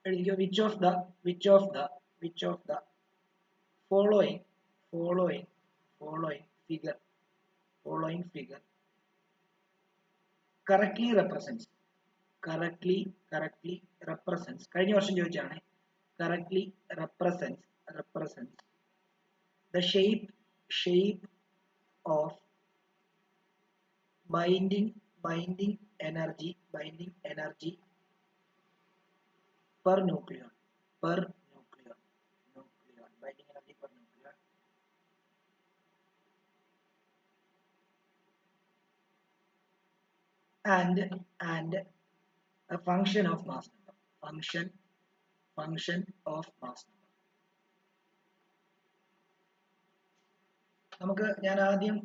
which of the following figure correctly represents കഴിഞ്ഞ വർഷം ചോദിച്ചാണ് correctly represents the shape of binding energy per nucleon binding energy per nucleon and a function of mass number function of mass number നമുക്ക് ഞാൻ ആദ്യം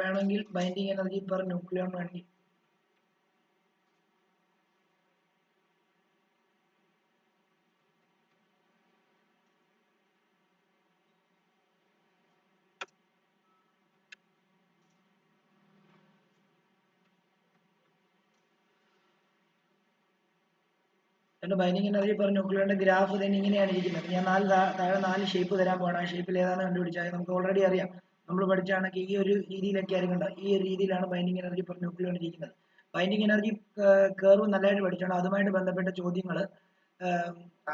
വേണമെങ്കിൽ binding energy per nucleon വേണമെങ്കിൽ binding energy per ന്യൂക്ലിയോണിന്റെ graph തന്നെ ഇങ്ങനെയാണ് ഇരിക്കുന്നത്. ഞാൻ താഴെ 4 ഷേപ്പ് തരാൻ പോകണം. ആ ഷേപ്പിൽ ഏതാണ് കണ്ടുപിടിച്ചാൽ നമുക്ക് ഓൾറെഡി അറിയാം. നമ്മൾ പഠിച്ചാണെങ്കിൽ ഈ ഒരു രീതിയിലൊക്കെ ആയിരിക്കും ഉണ്ടാവും. ഈ ഒരു രീതിയിലാണ് ബൈൻഡിങ് എനർജി പെർ ന്യൂക്ലിയോൺ ഇരിക്കുന്നത്. ബൈൻഡിങ് എനർജി കർവ് നല്ലതായിട്ട് പഠിച്ചാണ്. അതുമായിട്ട് ബന്ധപ്പെട്ട ചോദ്യങ്ങൾ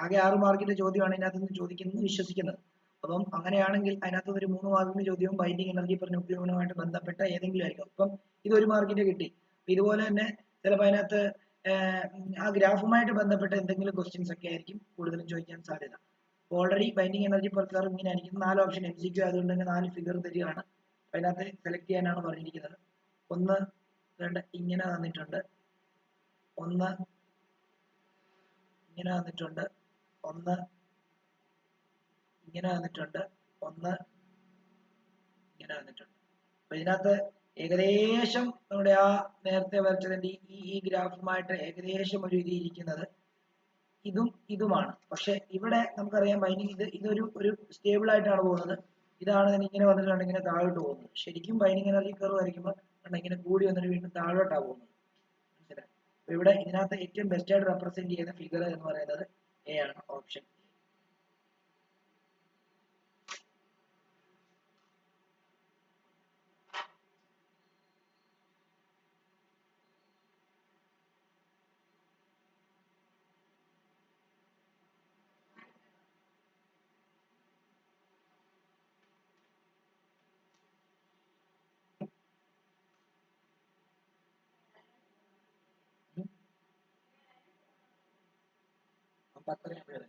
ആകെ 6 മാർക്കിന്റെ ചോദ്യമാണ് ഇതിനകത്ത് നിന്ന് ചോദിക്കുന്നത് വിശ്വസിക്കുന്നത്. അപ്പം അങ്ങനെയാണെങ്കിൽ അതിനകത്ത് ഒരു 3 മാർക്കിന്റെ ചോദ്യവും ബൈൻഡിങ് എനർജി പെർ ന്യൂക്ലിയോണുമായിട്ട് ബന്ധപ്പെട്ട ഏതെങ്കിലും ആയിരിക്കും. അപ്പം ഇത് 1 മാർക്കിന്റെ കിട്ടി. ഇതുപോലെ തന്നെ ചിലപ്പോൾ അതിനകത്ത് ആ ഗ്രാഫുമായിട്ട് ബന്ധപ്പെട്ട എന്തെങ്കിലും ക്വസ്റ്റ്യൻസ് ഒക്കെ ആയിരിക്കും കൂടുതലും ചോദിക്കാൻ സാധ്യത. Already binding energy per curve ഇങ്ങനെ ആയിരിക്കും. 4 ഓപ്ഷൻ MCQ ആയതുകൊണ്ട് തന്നെ 4 ഫിഗർ തരികയാണ്. അതിനകത്ത് സെലക്ട് ചെയ്യാനാണ് പറഞ്ഞിരിക്കുന്നത്. 1 2 ഇങ്ങനെ തന്നിട്ടുണ്ട്, 1 ഇങ്ങനെ തന്നിട്ടുണ്ട്, 1 ഇങ്ങനെ തന്നിട്ടുണ്ട്, 1 ഇങ്ങനെ തന്നിട്ടുണ്ട്. അപ്പൊ ഇതിനകത്ത് ഏകദേശം നമ്മുടെ ആ നേരത്തെ വരച്ചതിന്റെ ഈ ഗ്രാഫുമായിട്ട് ഏകദേശം ഒരു രീതി ഇരിക്കുന്നത് ഇതുമാണ്. പക്ഷെ ഇവിടെ നമുക്കറിയാം ബൈൻഡിങ് ഇതൊരു സ്റ്റേബിൾ ആയിട്ടാണ് പോകുന്നത്. ഇതാണ് ഇങ്ങനെ വന്നിട്ടുണ്ട് ഇങ്ങനെ താഴോട്ട് പോകുന്നത്. ശരിക്കും ബൈൻഡിങ് എനർജി കർവ് വരയ്ക്കുമ്പോൾ ഇങ്ങനെ കൂടി വന്നിട്ട് വീണ്ടും താഴോട്ടാണ് പോകുന്നത്. മനസ്സിലായി? അപ്പൊ ഇവിടെ ഇതിനകത്ത് ഏറ്റവും ബെസ്റ്റ് ആയിട്ട് റെപ്രസെന്റ് ചെയ്യുന്ന ഫിഗർ എന്ന് പറയുന്നത് എ ആണ്, ഓപ്ഷൻ. അപ്പൊ അത്രയും പേര്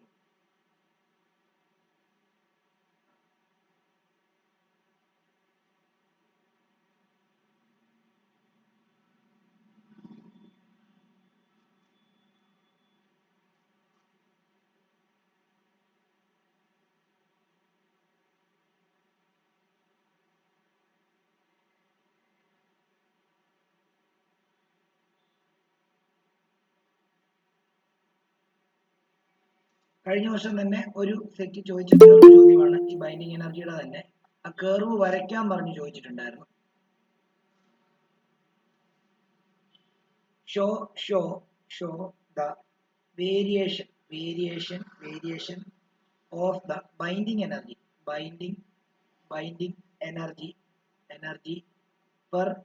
കഴിഞ്ഞ വർഷം തന്നെ ഒരു സെറ്റ് ചോദിച്ചിട്ടുള്ള ഒരു ചോദ്യമാണ് ഈ ബൈൻഡിങ് എനർജിയുടെ തന്നെ. ആ കർവ് വരയ്ക്കാൻ പറഞ്ഞു ചോദിച്ചിട്ടുണ്ടായിരുന്നു. Show the variation of the binding energy energy per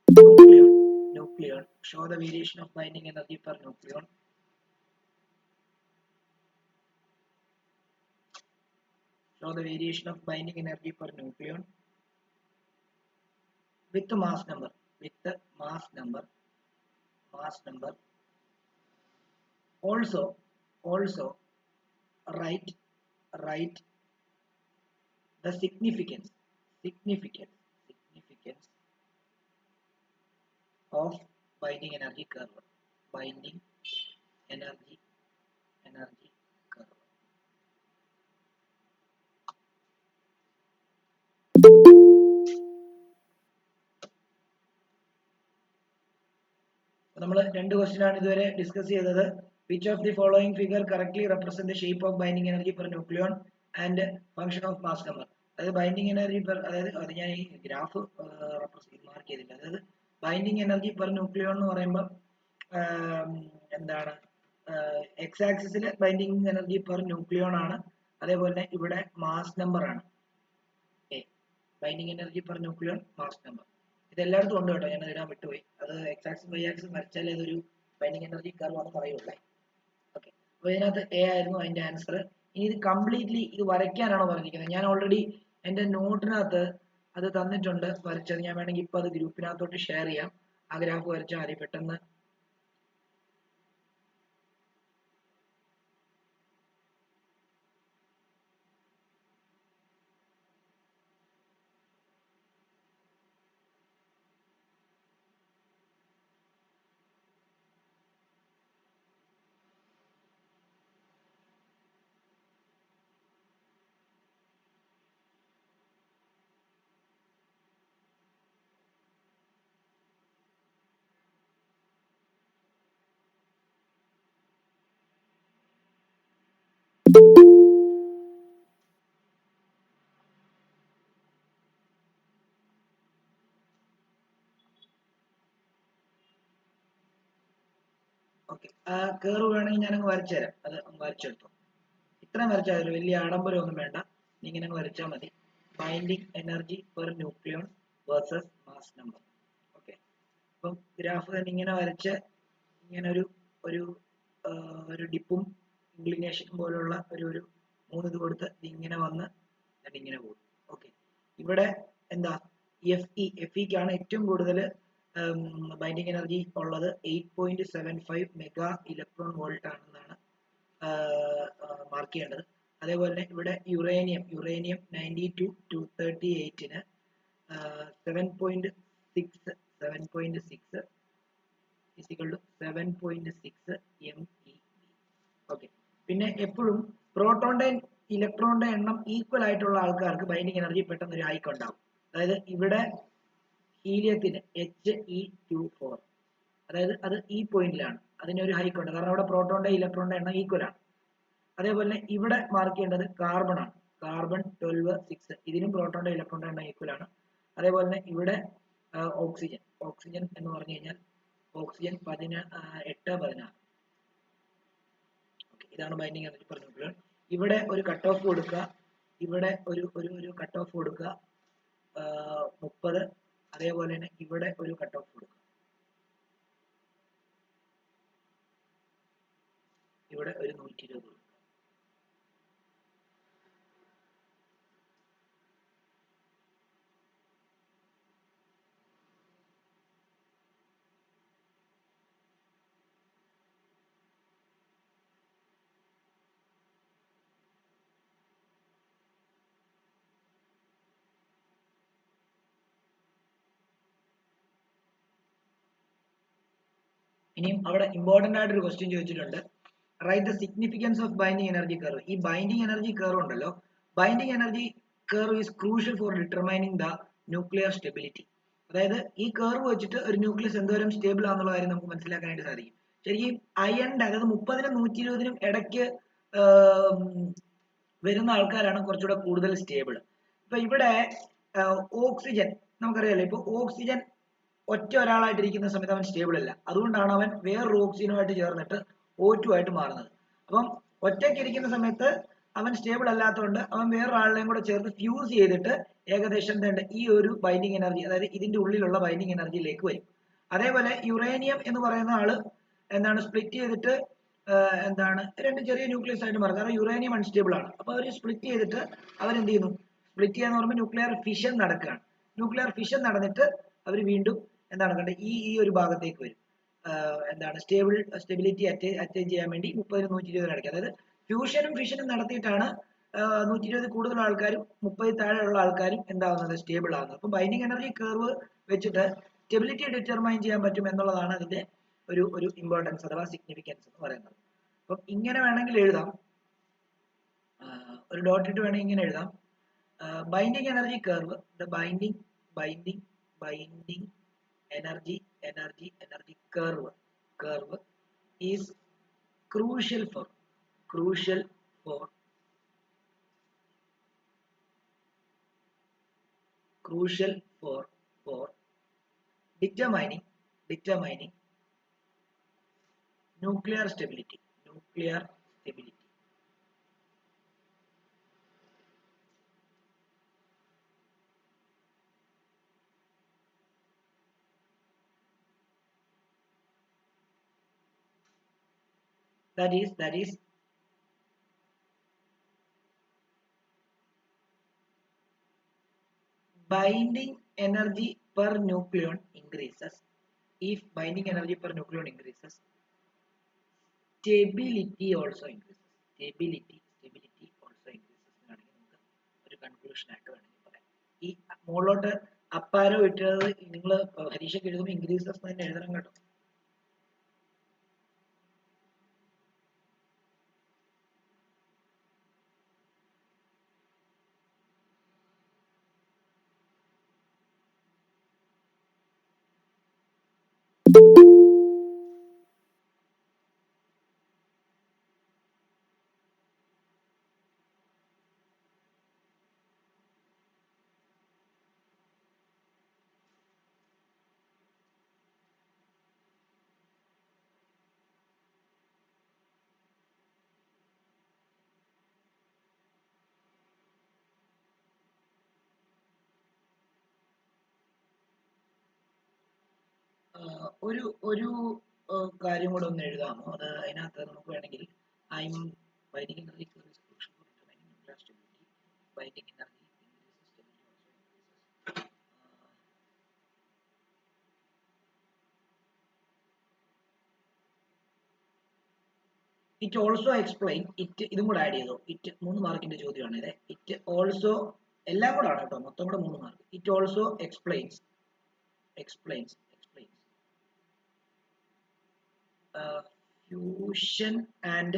nucleon. Show the variation of binding energy per nucleon. Show the variation of binding energy per nucleon with the mass number. Also write the significance of binding energy curve. Binding energy curve. നമ്മൾ 2 question ആണ് ഇതുവരെ discuss ചെയ്തത്. Which of the following figure correctly represent the shape of binding energy per nucleon and function of mass number? അതായത് binding energy per, അതായത് അത് ഞാൻ ഈ graph mark ചെയ്തില്ല. അതായത് ബൈൻഡിങ് എനർജി പെർ ന്യൂക്ലിയോൺ എന്ന് പറയുമ്പോൾ എന്താണ് എക്സ് ആക്സിസിൽ ബൈൻഡിങ് എനർജി പെർ ന്യൂക്ലിയോൺ ആണ്, അതേപോലെ തന്നെ ഇവിടെ മാസ് നമ്പർ ആണ് binding energy per nucleon mass number. ഇതെല്ലായിടത്തും ഉണ്ട് കേട്ടോ, ഞാൻ ഇടാൻ വിട്ടുപോയി. അത് എക്സ് ആക്സിസ് വൈ ആക്സിസ് വരച്ചാലേ ഇതൊരു ബൈൻഡിങ് എനർജി കർവ് ആണെന്ന് പറയുള്ളൂ. ഓക്കെ, അപ്പോൾ ഇതിനകത്ത് എ ആയിരുന്നു അതിന്റെ ആൻസർ. ഇനി ഇത് കംപ്ലീറ്റ്ലി ഇത് വരയ്ക്കാനാണോ പറഞ്ഞിരിക്കുന്നത്? ഞാൻ ഓൾറെഡി എന്റെ നോട്ടിനകത്ത് അത് തന്നിട്ടുണ്ട് വരച്ചത്. ഞാൻ വേണമെങ്കിൽ ഇപ്പൊ അത് ഗ്രൂപ്പിനകത്തോട്ട് ഷെയർ ചെയ്യാം. ആ ഗ്രാഫ് വരച്ചാൽ മതി പെട്ടെന്ന്. ഓക്കെ, ആ കേർവ് വേണമെങ്കിൽ ഞാനങ്ങ് വരച്ചു തരാം. അത് വരച്ചെടുത്തു. ഇത്രയും വരച്ചാൽ മതി, വലിയ ആഡംബരം ഒന്നും വേണ്ട. ഇങ്ങനെ അങ്ങ് വരച്ചാൽ മതി. Binding energy per nucleon versus mass number. Okay, അപ്പം ഗ്രാഫ് തന്നെ ഇങ്ങനെ വരച്ച് ഇങ്ങനെ ഒരു ഒരു ഒരു ഡിപ്പും ഇൻക്ലിനേഷനും പോലുള്ള ഒരു 3 ഇത് കൊടുത്ത് ഇങ്ങനെ വന്ന് ഇങ്ങനെ പോകും. ഓക്കെ, ഇവിടെ എന്താ എഫ് ഇക്കാണ് ഏറ്റവും കൂടുതൽ ബൈൻഡിങ് എനർജി ഉള്ളത്. 8.75 മെഗാ ഇലക്ട്രോൺ വോൾട്ട് ആണെന്നാണ് മാർക്ക് ചെയ്യേണ്ടത്. അതേപോലെ തന്നെ ഇവിടെ യുറേനിയം 92 238-ന് 7.6 MeV. ഓക്കെ, പിന്നെ എപ്പോഴും പ്രോട്ടോണിന്റെ ഇലക്ട്രോണിന്റെ എണ്ണം ഈക്വൽ ആയിട്ടുള്ള ആൾക്കാർക്ക് ബൈൻഡിങ് എനർജി പെട്ടെന്ന് ഒരു ഹൈക്ക് ഉണ്ടാവും. അതായത് ഇവിടെ ഹീലിയത്തിന് He24, അതായത് അത് ഈ പോയിന്റിലാണ്, അതിനൊരു ഹൈക്ക് ഉണ്ട്. കാരണം അവിടെ പ്രോട്ടോണിന്റെ ഇലക്ട്രോണിന്റെ എണ്ണം ഈക്വൽ ആണ്. അതേപോലെ ഇവിടെ മാർക്ക് ചെയ്യേണ്ടത് കാർബൺ ആണ്. കാർബൺ 12 6, ഇതിനും പ്രോട്ടോണിന്റെ ഇലക്ട്രോണിന്റെ എണ്ണം ഈക്വൽ ആണ്. അതേപോലെ തന്നെ ഇവിടെ ഓക്സിജൻ എന്ന് പറഞ്ഞു കഴിഞ്ഞാൽ ഓക്സിജൻ 8-16. ഇതാണ് ബൈൻഡിങ് എനർജി പെർ ന്യൂക്ലിയോൺ. ഇവിടെ ഒരു കട്ട് ഓഫ് കൊടുക്കുക, ഇവിടെ ഒരു കട്ട് ഓഫ് കൊടുക്കുക 30. അതേപോലെ തന്നെ ഇവിടെ ഒരു കട്ട് ഓഫ് കൊടുക്കുക, ഇവിടെ ഒരു 120 കൊടുക്കുക. ഇനിയും അവിടെ ഇമ്പോർട്ടന്റ് ആയിട്ടൊരു ക്വസ്റ്റ്യൻ ചോദിച്ചിട്ടുണ്ട്. Write the significance of binding energy curve. ഈ ബൈൻഡിങ് എനർജി കർവ് ഉണ്ടല്ലോ, binding energy curve is crucial for determining the nuclear stability. അതായത് ഈ കർവ് വെച്ചിട്ട് ഒരു ന്യൂക്ലിയസ് എന്തോരം സ്റ്റേബിൾ ആണെന്നുള്ള കാര്യം നമുക്ക് മനസ്സിലാക്കാനായിട്ട് സാധിക്കും. ശരിക്കും അയണിന്റെ, അതായത് 30-നും 120-നും ഇടയ്ക്ക് വരുന്ന ആൾക്കാരാണ് കുറച്ചുകൂടെ കൂടുതൽ സ്റ്റേബിൾ. ഇപ്പൊ ഇവിടെ ഓക്സിജൻ നമുക്കറിയാലോ, ഇപ്പൊ ഓക്സിജൻ ഒറ്റ ഒരാളായിട്ടിരിക്കുന്ന സമയത്ത് അവൻ സ്റ്റേബിൾ അല്ല. അതുകൊണ്ടാണ് അവൻ വേറൊരു ഓക്സിജനുമായിട്ട് ചേർന്നിട്ട് O2 ആയിട്ട് മാറുന്നത്. അപ്പം ഒറ്റയ്ക്ക് ഇരിക്കുന്ന സമയത്ത് അവൻ സ്റ്റേബിൾ അല്ലാത്തതുകൊണ്ട് അവൻ വേറൊരാളെയും കൂടെ ചേർത്ത് ഫ്യൂസ് ചെയ്തിട്ട് ഏകദേശം ഈ ഒരു ബൈൻഡിങ് എനർജി, അതായത് ഇതിന്റെ ഉള്ളിലുള്ള ബൈൻഡിങ് എനർജിയിലേക്ക് വരും. അതേപോലെ യുറേനിയം എന്ന് പറയുന്ന ആള് സ്പ്ലിറ്റ് ചെയ്തിട്ട് രണ്ട് ചെറിയ ന്യൂക്ലിയസ് ആയിട്ട് മാറും. കാരണം യുറേനിയം അൺസ്റ്റേബിൾ ആണ്. അപ്പൊ അവർ സ്പ്ലിറ്റ് ചെയ്തിട്ട് അവരെന്ത് ചെയ്യുന്നു? സ്പ്ലിറ്റ് ചെയ്യാന്ന് പറയുമ്പോൾ ന്യൂക്ലിയർ ഫിഷൻ നടക്കുകയാണ്. ന്യൂക്ലിയർ ഫിഷൻ നടന്നിട്ട് അവർ വീണ്ടും കണ്ടത് ഈ ഒരു ഭാഗത്തേക്ക് വരും. സ്റ്റെബിലിറ്റി അറ്റൈൻ ചെയ്യാൻ വേണ്ടി 30-നും 120-നും ഇടയ്ക്ക്, അതായത് ഫ്യൂഷനും ഫിഷനും നടത്തിയിട്ടാണ് 120 കൂടുതൽ ആൾക്കാരും 30 താഴെയുള്ള ആൾക്കാരും സ്റ്റേബിൾ ആവുന്നത്. അപ്പൊ ബൈൻഡിങ് എനർജി കർവ് വെച്ചിട്ട് സ്റ്റെബിലിറ്റി ഡിറ്റർമൈൻ ചെയ്യാൻ പറ്റും എന്നുള്ളതാണ് അതിന്റെ ഒരു ഇമ്പോർട്ടൻസ് അഥവാ സിഗ്നിഫിക്കൻസ് എന്ന് പറയുന്നത്. അപ്പം ഇങ്ങനെ വേണമെങ്കിൽ എഴുതാം, ഒരു ഡോട്ട് ഇട്ട് വേണമെങ്കിൽ ഇങ്ങനെ എഴുതാം. Binding energy curve, the binding energy curve is crucial for determining nuclear stability nuclear stability. That is binding energy per nucleon increases. If binding energy per nucleon increases, stability also increases. Stability also increases എന്നാണെങ്കിൽ നമുക്ക് ഒരു conclusion ആയിട്ട് വേണമെങ്കിൽ പറയാം. ഈ മുകളിലോട്ട് up arrow ഇട്ടത് നിങ്ങൾ പരീക്ഷയ്ക്ക് എഴുതുമ്പോൾ ഇൻക്രീസസ് തന്നെ എഴുതണം കേട്ടോ. ഒരു കാര്യം കൂടെ ഒന്ന് എഴുതാമോ? അത് അതിനകത്ത് നമുക്ക് വേണമെങ്കിൽ I'm binding energy is crucial for determining nuclear stability. Binding energy increases, stability also increases. It also explain it ഇതും കൂടെ ആഡ് ചെയ്തോ. ഇറ്റ് 3 മാർക്കിന്റെ ചോദ്യമാണ് ഇത്. ഇറ്റ് ഓൾസോ എല്ലാം കൂടെ ആണ് കേട്ടോ, മൊത്തം കൂടെ 3 mark. It also explains fusion and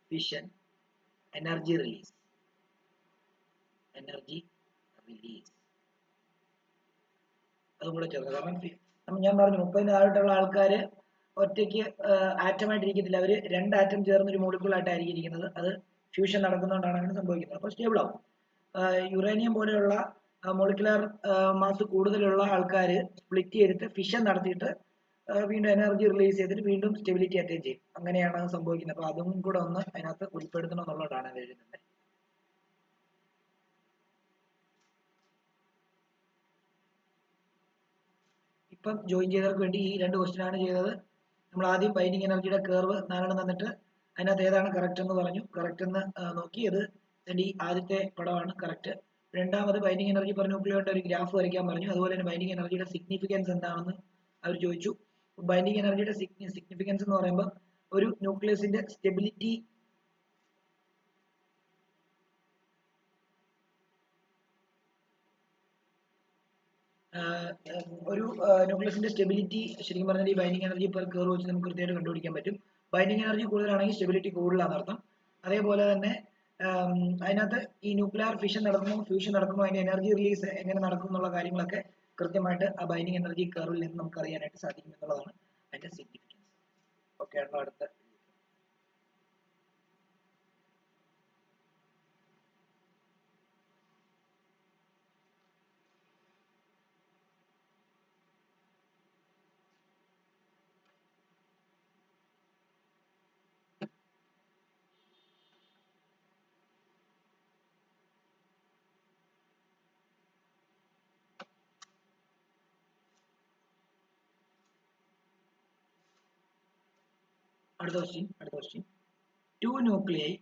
fission energy release. അതും കൂടെ ചേർക്കുക. കാരണം ഞാൻ പറഞ്ഞു 30 താഴോട്ടുള്ള ആൾക്കാര് ഒറ്റയ്ക്ക് ആറ്റമായിട്ടിരിക്കത്തില്ല, അവർ 2 ആറ്റം ചേർന്ന് ഒരു മോളിക്യൂൾ ആയിട്ടായിരിക്കും ഇരിക്കുന്നത്. അത് ഫ്യൂഷൻ നടക്കുന്നതുകൊണ്ടാണ് അങ്ങനെ സംഭവിക്കുന്നത്. അപ്പോൾ സ്റ്റേബിൾ ആവും. യുറേനിയം പോലെയുള്ള മോളിക്കുലർ മാസ് കൂടുതലുള്ള ആൾക്കാർ സ്പ്ലിറ്റ് ചെയ്തിട്ട് ഫിഷൻ നടത്തിയിട്ട് വീണ്ടും എനർജി റിലീസ് ചെയ്തിട്ട് വീണ്ടും സ്റ്റെബിലിറ്റി അറ്റൈൻ ചെയ്യും. അങ്ങനെയാണ് സംഭവിക്കുന്നത്. അപ്പോൾ അതും കൂടെ ഒന്ന് അതിനകത്ത് ഉൾപ്പെടുത്തണം എന്നുള്ളതാണ് അത് എഴുതുന്നത്. ഇപ്പം ജോയിൻ ചെയ്തവർക്ക് വേണ്ടി ഈ 2 ക്വസ്റ്റ്യൻ ആണ് ചെയ്തത്. നമ്മൾ ആദ്യം ബൈൻഡിങ് എനർജിയുടെ കർവ് 4 തന്നിട്ട് അതിനകത്ത് ഏതാണ് കറക്റ്റ് എന്ന് പറഞ്ഞു. കറക്റ്റ് എന്ന് നോക്കി, അത് ഈ ആദ്യത്തെ പടമാണ് കറക്റ്റ്. രണ്ടാമത് ബൈൻഡിങ് എനർജി പെർ ന്യൂക്ലിയോന്റെ ഒരു ഗ്രാഫ് വരയ്ക്കാൻ പറഞ്ഞു. അതുപോലെ തന്നെ ബൈൻഡിങ് എനർജിയുടെ സിഗ്നിഫിക്കൻസ് എന്താണെന്ന് അവർ ചോദിച്ചു. ബൈൻഡിങ് എനർജിയുടെ സിഗ്നിഫിക്കൻസ് എന്ന് പറയുമ്പോൾ ഒരു ന്യൂക്ലിയസിന്റെ സ്റ്റെബിലിറ്റി ഒരു ന്യൂക്ലിയസിന്റെ സ്റ്റെബിലിറ്റി ശരിക്കും പറഞ്ഞാൽ ഈ ബൈൻഡിങ് എനർജി പെർ കർവ് വെച്ച് നമുക്ക് കൃത്യമായിട്ട് കണ്ടുപിടിക്കാൻ പറ്റും. ബൈൻഡിങ് എനർജി കൂടുതലാണെങ്കിൽ സ്റ്റെബിലിറ്റി കൂടുതലാണ് അർത്ഥം. അതേപോലെ തന്നെ അതിനകത്ത് ഈ ന്യൂക്ലിയർ ഫിഷൻ നടക്കുമ്പോൾ ഫ്യൂഷൻ നടക്കുമ്പോൾ അതിന്റെ എനർജി റിലീസ് എങ്ങനെ നടക്കും എന്നുള്ള കാര്യങ്ങളൊക്കെ കൃത്യമായിട്ട് ആ ബൈൻഡിങ് എനർജി കർവിൽ നിന്ന് നമുക്ക് അറിയാനായിട്ട് സാധിക്കും എന്നുള്ളതാണ് അതിന്റെ സിഗ്നിഫിക്കൻസ്. ഓക്കെ ആണല്ലോ. അടുത്ത question. Two nuclei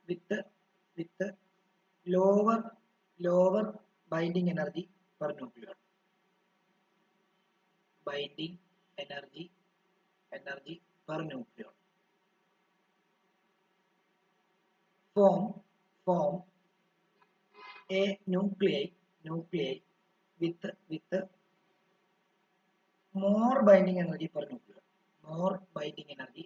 with lower binding energy per nucleon. Binding energy per nucleon form a nuclei with more binding energy per nucleon. More binding energy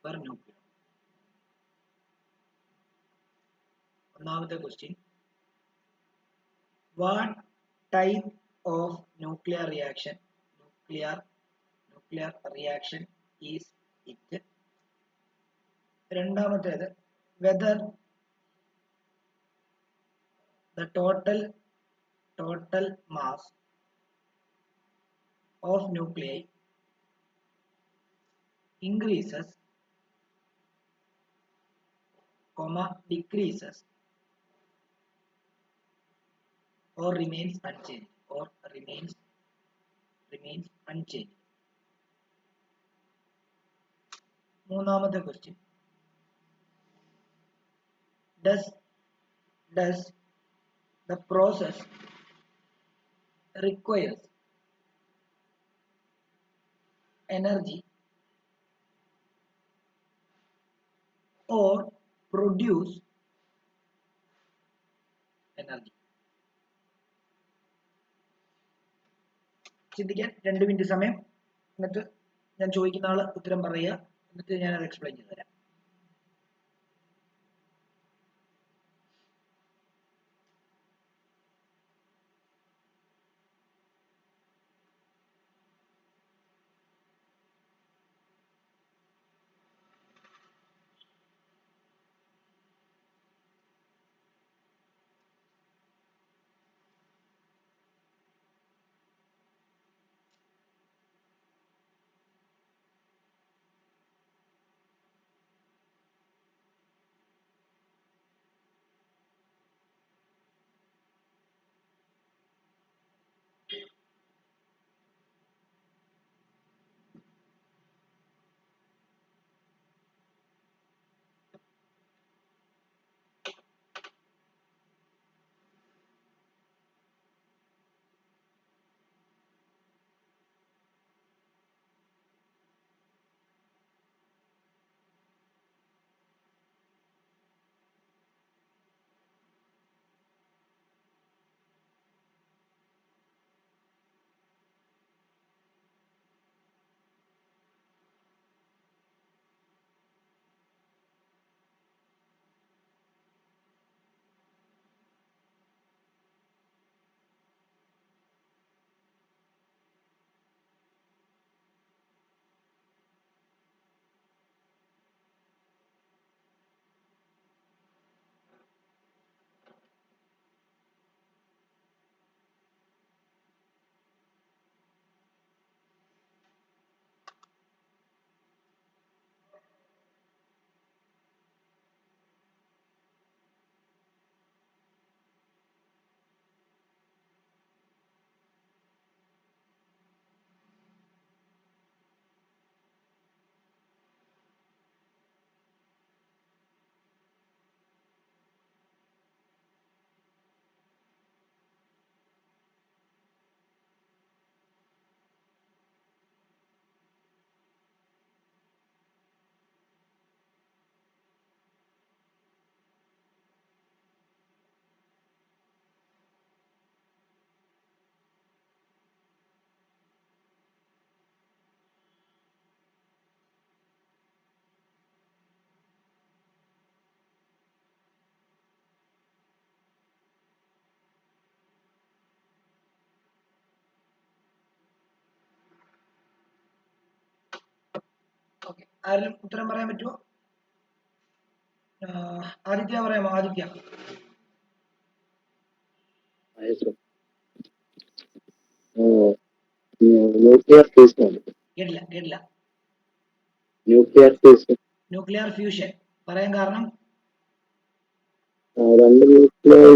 per nucleon. ഒന്നാമത്തെ question. What type of nuclear reaction is it? രണ്ടാമത്തേത്, whether the total mass of nuclei increases, decreases, or remains unchanged, remains unchanged. മൂന്നാമത്തെ question. Does the process requires energy or produce energy? ചിന്തിക്കാൻ 2 minute സമയം. എന്നിട്ട് ഞാൻ ചോദിക്കുന്ന ആള് ഉത്തരം പറയുക. എന്നിട്ട് ഞാൻ അത് എക്സ്പ്ലെയിൻ ചെയ്തു തരാം. ഓക്കെ, ആരെങ്കിലും ഉത്തരം പറയാൻ പറ്റുമോ? ആദിത്യ പറയാമോ? ആദിത്യ. Nuclear fusion. കേട്ടില്ല. ന്യൂക്ലിയർ ഫ്യൂഷൻ പറയാൻ കാരണം? രണ്ട് nuclear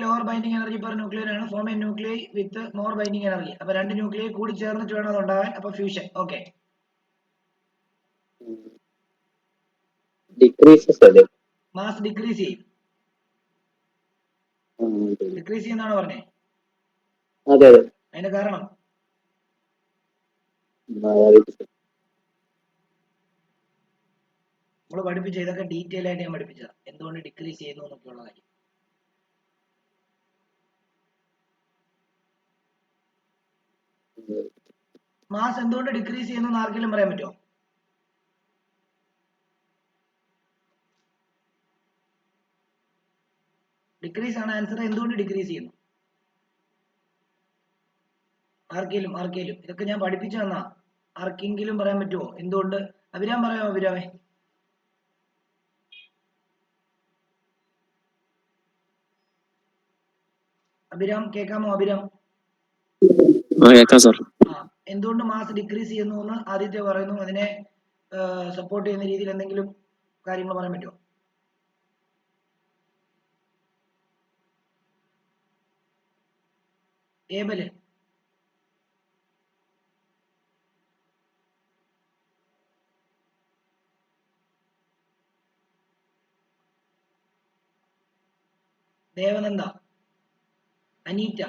lower binding energy per nuclear ആണ്. Form a nuclear with more binding energy. അപ്പൊ രണ്ട് ന്യൂക്ലിയർ കൂടി ചേർന്നിട്ട് വേണം അത് ഉണ്ടാകാൻ. അപ്പൊ ഫ്യൂഷൻ. ഓക്കെ, ഡിക്രീസസ് അല്ലേ? മാസ് ഡിക്രീസ് ചെയ്യും. ഡിക്രീസ് ചെയ്യുന്നാണോ പറഞ്ഞേ? അതെ. അതിന്റെ കാരണം നമ്മൾ പഠിപ്പിച്ച ഇതൊക്കെ ഡീറ്റെയിൽ ആയിട്ട് ഞാൻ പഠിപ്പിച്ചത്, എന്തുകൊണ്ട് ഡിക്രീസ് ചെയ്യുന്നു എന്നൊക്കെയുള്ള കാര്യം. മാസ് എന്തുകൊണ്ട് ഡിക്രീസ് ചെയ്യുന്നു ആർക്കെങ്കിലും പറയാൻ പറ്റുമോ? ഡിക്രീസ് ആണ് ആൻസർ. എന്തുകൊണ്ട് ഡിക്രീസ് ചെയ്യുന്നു? ആർക്കെങ്കിലും ഇതൊക്കെ ഞാൻ പഠിപ്പിച്ചു തന്നാ. ആർക്കെങ്കിലും പറയാൻ പറ്റുമോ എന്തുകൊണ്ട്? അഭിരാം പറയാമോ? അഭിരാമേ, അഭിരാം കേൾക്കാമോ? അഭിരാം കേൾക്കാം സാർ. എന്തുകൊണ്ട് മാസ് ഡിക്രീസ് ചെയ്യുന്നു എന്ന് ആദിത്യ പറയുന്നു. അതിനെ സപ്പോർട്ട് ചെയ്യുന്ന രീതിയിൽ എന്തെങ്കിലും കാര്യങ്ങൾ പറയാൻ പറ്റുമോ? ഏബല് ദേവനന്ദ അനീറ്റ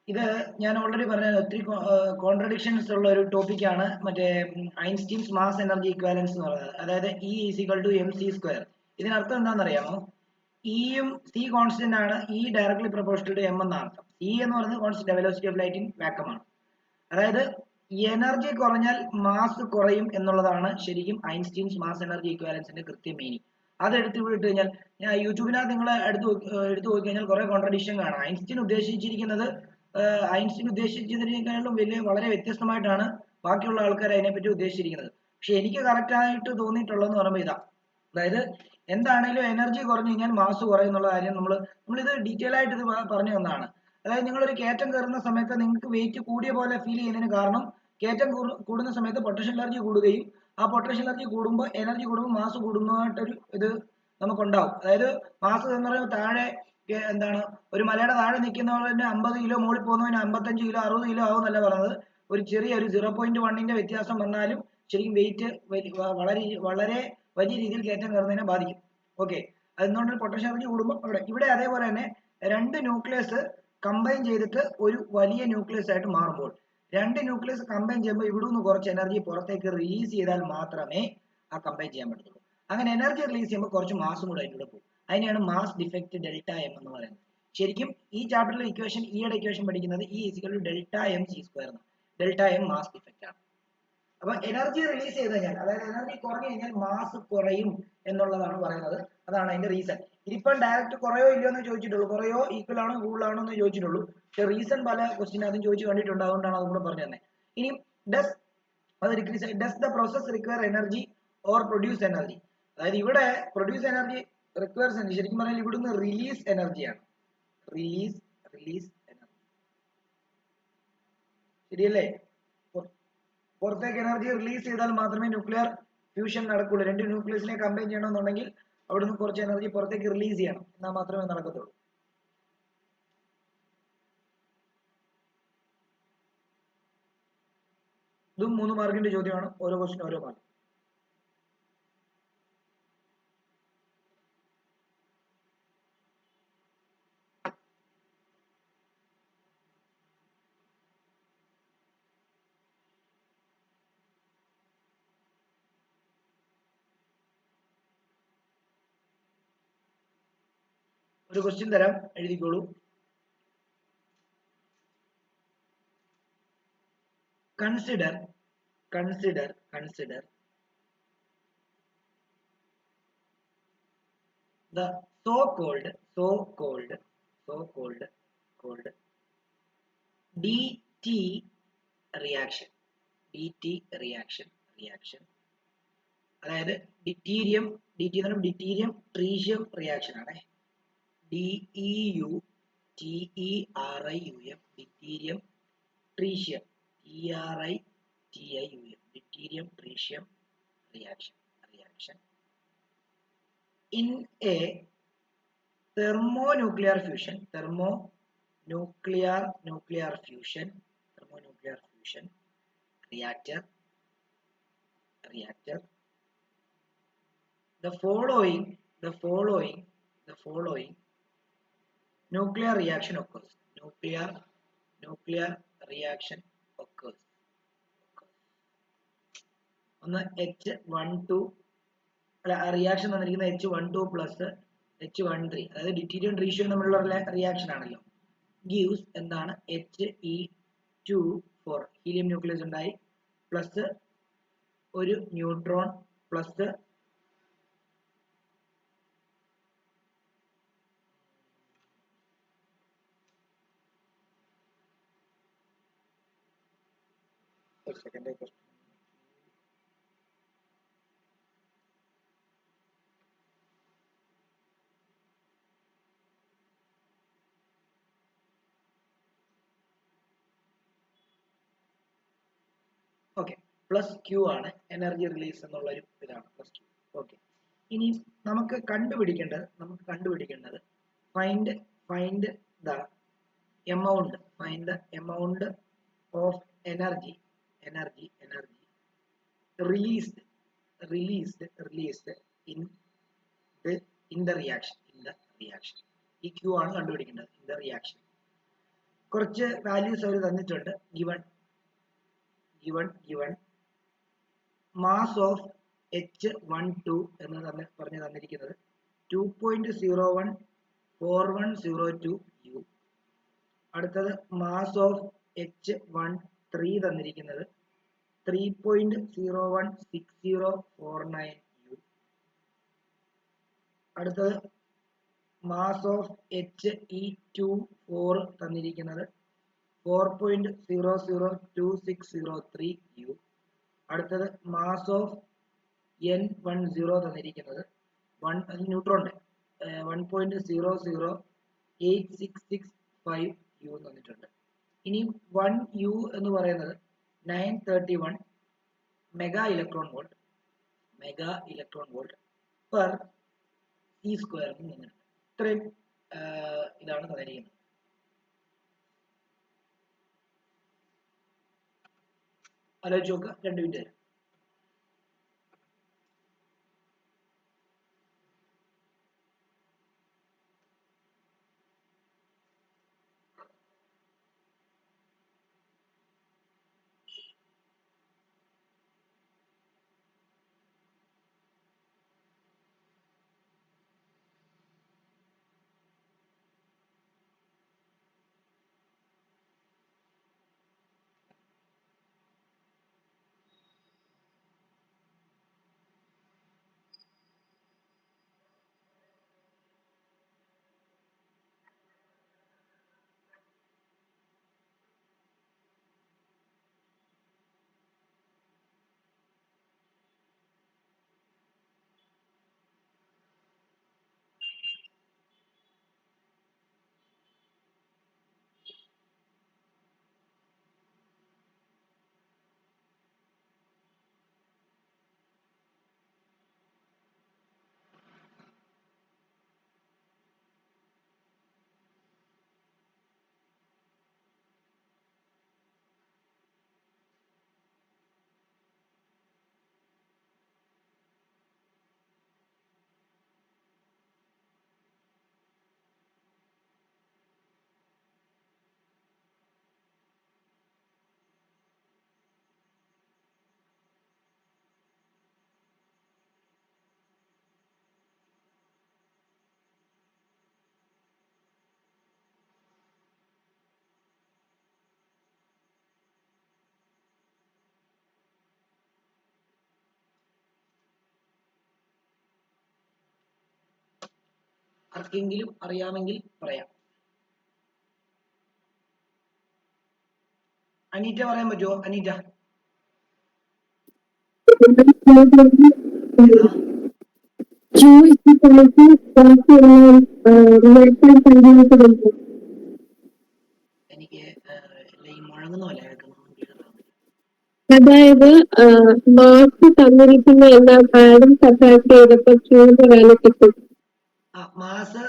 ഇത് ഞാൻ ഓൾറെഡി പറഞ്ഞ ഒത്തിരി കോൺട്രഡിക്ഷൻസ് ഉള്ള ഒരു ടോപ്പിക്കാണ് മറ്റേ ഐൻസ്റ്റീൻസ് മാസ് എനർജി ഇക്വാലൻസ് എന്ന് പറയുന്നത്. അതായത് E equal to mc square. ഇതിനർത്ഥം എന്താണെന്നറിയാമോ? ഇയും സി കോൺസ്റ്റന്റ് ആണ്, E directly proportional to M എന്ന അർത്ഥം. ഇ എന്ന് പറയുന്നത് constant velocity of light in vacuum ആണ്. അതായത് എനർജി കുറഞ്ഞാൽ മാസ് കുറയും എന്നുള്ളതാണ് ശരിക്കും ഐൻസ്റ്റീൻസ് മാസ് എനർജി ഇക്വാലൻസിന്റെ കൃത്യ മീനിങ്. അത് എടുത്ത് വിട്ട് കഴിഞ്ഞാൽ ഞാൻ യൂട്യൂബിനകത്ത് നിങ്ങൾ എടുത്തു നോക്കി കഴിഞ്ഞാൽ കുറെ കോൺട്രഡിക്ഷൻ കാണാം. ഐൻസ്റ്റീൻ ഉദ്ദേശിച്ചതിനേക്കാളും വളരെ വ്യത്യസ്തമായിട്ടാണ് ബാക്കിയുള്ള ആൾക്കാർ അതിനെപ്പറ്റി ഉദ്ദേശിച്ചിരിക്കുന്നത്. പക്ഷെ എനിക്ക് കറക്റ്റ് ആയിട്ട് തോന്നിയിട്ടുള്ളതെന്ന് പറയുമ്പോൾ ഇതാ. അതായത് എന്താണേലും എനർജി കുറഞ്ഞു കഴിഞ്ഞാൽ മാസ് കുറയും എന്നുള്ള കാര്യം നമ്മളിത് ഡീറ്റെയിൽ ആയിട്ട് ഇത് പറഞ്ഞു തന്നതാണ്. അതായത് നിങ്ങളൊരു കയറ്റം കയറുന്ന സമയത്ത് നിങ്ങൾക്ക് വെയിറ്റ് കൂടിയ പോലെ ഫീൽ ചെയ്യുന്നതിന് കാരണം കയറ്റം കൂടുന്ന സമയത്ത് പൊട്ടൻഷ്യൽ എനർജി കൂടുകയും ആ പൊട്ടൻഷ്യൽ എനർജി കൂടുമ്പോൾ മാസ് കൂടുന്നതായിട്ടൊരു ഇത് നമുക്കുണ്ടാവും. അതായത് മാസ് എന്ന് പറയുമ്പോൾ താഴെ എന്താണ് ഒരു മലയുടെ താഴെ നിൽക്കുന്നവന് 50 കിലോ മുകളിൽ പോകുന്നവന് 55 കിലോ 60 കിലോ ആവും എന്നല്ല പറഞ്ഞത്. ഒരു ചെറിയ ഒരു 0.1ന്റെ വ്യത്യാസം വന്നാലും ശരിക്കും വെയിറ്റ് വളരെ വലിയ രീതിയിൽ കയറ്റം കയറുന്നതിനെ ബാധിക്കും. ഓക്കെ, അതുകൊണ്ട് പൊട്ടൻഷ്യൽ എനർജി കൂടുമ്പോൾ ഇവിടെ അതേപോലെ തന്നെ രണ്ട് ന്യൂക്ലിയസ് കമ്പൈൻ ചെയ്തിട്ട് ഒരു വലിയ ന്യൂക്ലിയസ് ആയിട്ട് മാറുമ്പോൾ രണ്ട് ന്യൂക്ലിയസ് കമ്പൈൻ ചെയ്യുമ്പോൾ ഇവിടെ നിന്ന് കുറച്ച് എനർജി പുറത്തേക്ക് റിലീസ് ചെയ്താൽ മാത്രമേ ആ കമ്പൈൻ ചെയ്യാൻ പറ്റത്തുള്ളൂ. അങ്ങനെ എനർജി റിലീസ് ചെയ്യുമ്പോൾ കുറച്ച് മാസും കൂടെ അതിലൂടെ പോകും. അതിനെയാണ് മാസ് ഡിഫക്റ്റ് ഡെൽറ്റ എം എന്ന് പറയുന്നത്. ശരിക്കും ഈ ചാപ്റ്ററിലെ ഇക്വേഷൻ ഈയുടെ ഇക്വേഷൻ പഠിക്കുന്നത് E equal to delta M C square ആണ്. ഡെൽറ്റ എം മാസ് ഡിഫക്റ്റ് ആണ്. അപ്പൊ എനർജി റിലീസ് ചെയ്ത് കഴിഞ്ഞാൽ, അതായത് എനർജി കുറഞ്ഞു കഴിഞ്ഞാൽ മാസ് കുറയും എന്നുള്ളതാണ് പറയുന്നത്. അതാണ് അതിന്റെ റീസൺ. ഇതിപ്പം ഡയറക്റ്റ് കുറയോ ഇല്ലയോ എന്ന് ചോദിച്ചിട്ടുള്ളൂ. കുറയോ ഈക്വൽ ആണോ കൂടുതലാണോ എന്ന് ചോദിച്ചിട്ടുള്ളൂ. പക്ഷെ റീസൺ പല ക്വസ്റ്റ്യൻ അതും ചോദിച്ചു കണ്ടിട്ടുണ്ട്. അതുകൊണ്ടാണ് അതും കൂടെ പറഞ്ഞു തന്നെ. ഇനി does the process require energy or produce energy. അതായത് ഇവിടെ പ്രൊഡ്യൂസ് എനർജി റിക്വയർസ് എനർജി, ശരിക്കും പറഞ്ഞാൽ ഇവിടുന്ന് റിലീസ് എനർജിയാണ്. റിലീസ് എനർജി ശരിയല്ലേ? പുറത്തേക്ക് എനർജി റിലീസ് ചെയ്താൽ മാത്രമേ ന്യൂക്ലിയർ ഫ്യൂഷൻ നടക്കുള്ളൂ. രണ്ട് ന്യൂക്ലിയസിനെ കമ്പൈൻ ചെയ്യണമെന്നുണ്ടെങ്കിൽ അവിടുന്ന് കുറച്ച് എനർജി പുറത്തേക്ക് റിലീസ് ചെയ്യണം, എന്നാൽ മാത്രമേ നടക്കത്തുള്ളൂ. ഇതും 3 മാർക്കിന്റെ ചോദ്യമാണ്. ഓരോ ക്വസ്റ്റിനും ഓരോ മാർക്ക്. ഒരു ക്വസ്റ്റ്യൻ തരാം, എഴുതിക്കോളൂ. Consider the so-called DT reaction. അതായത് ഡിറ്റീരിയം എന്ന് പറയുമ്പോൾ ഡിറ്റീരിയം ട്രീഷ്യം റിയാക്ഷൻ ആണ്. DEUTERIUM deuterium tritium TRITIUM deuterium tritium reaction. In a thermonuclear fusion reactor, the following nuclear reaction occurs. ഒന്ന് H12 റിയാക്ഷൻ തന്നിരിക്കുന്ന H12 പ്ലസ് H13, അതായത് ഡിറ്റീരിയം tritium തമ്മിലുള്ള reaction ആണല്ലോ. Gives എന്താണ് He2 ഹീലിയം ന്യൂക്ലിയസ് ഉണ്ടായി, plus ഒരു neutron plus plus Q ആണ് energy release എന്നുള്ള ഒരു ഇതാണ് പ്ലസ് ക്യൂ. ഓക്കെ, ഇനി നമുക്ക് കണ്ടുപിടിക്കേണ്ടത് find the amount of energy released in the reaction. ഈ ക്യൂ ആണ് കണ്ടുപിടിക്കേണ്ടത് in the reaction. കുറച്ച് വാല്യൂസ് അവർ തന്നിട്ടുണ്ട്. given mass of H12 എന്ന് പറഞ്ഞ് തന്നിരിക്കുന്നത് 2.014102 u. അടുത്തത് mass of H13 തന്നിരിക്കുന്നത് 3.016049 u. അടുത്തത് mass of He24 തന്നിരിക്കുന്നത് 4.002603 u. അടുത്തത് mass of N10 തന്നിരിക്കുന്നത് ന്യൂട്രോണിന്റെ 1.008665 u തന്നിട്ടുണ്ട്. ഇനി 1 u എന്ന് പറയുന്നത് 931 mega electron volt per C square എന്ന് തന്നിട്ടുണ്ട്. ഇത്രയും ഇതാണ് തന്നിരിക്കുന്നത്. ആലോചിച്ച് നോക്കുക. 2 മിനിറ്റ് തരാം. ആർക്കെങ്കിലും അറിയാമെങ്കിൽ പറയാം. അനീറ്റ പറയാൻ പറ്റുമോ? അനീറ്റ എനിക്ക് ഈ മുഴങ്ങുന്ന പോലെ അതായത് മാസ് തന്നിരിക്കുന്ന എല്ലാം ആഡും സബ്ട്രാക്ട് ചെയ്തപ്പോൾ ക്യൂവിന്റെ വാല്യൂ കിട്ടും. മാസ്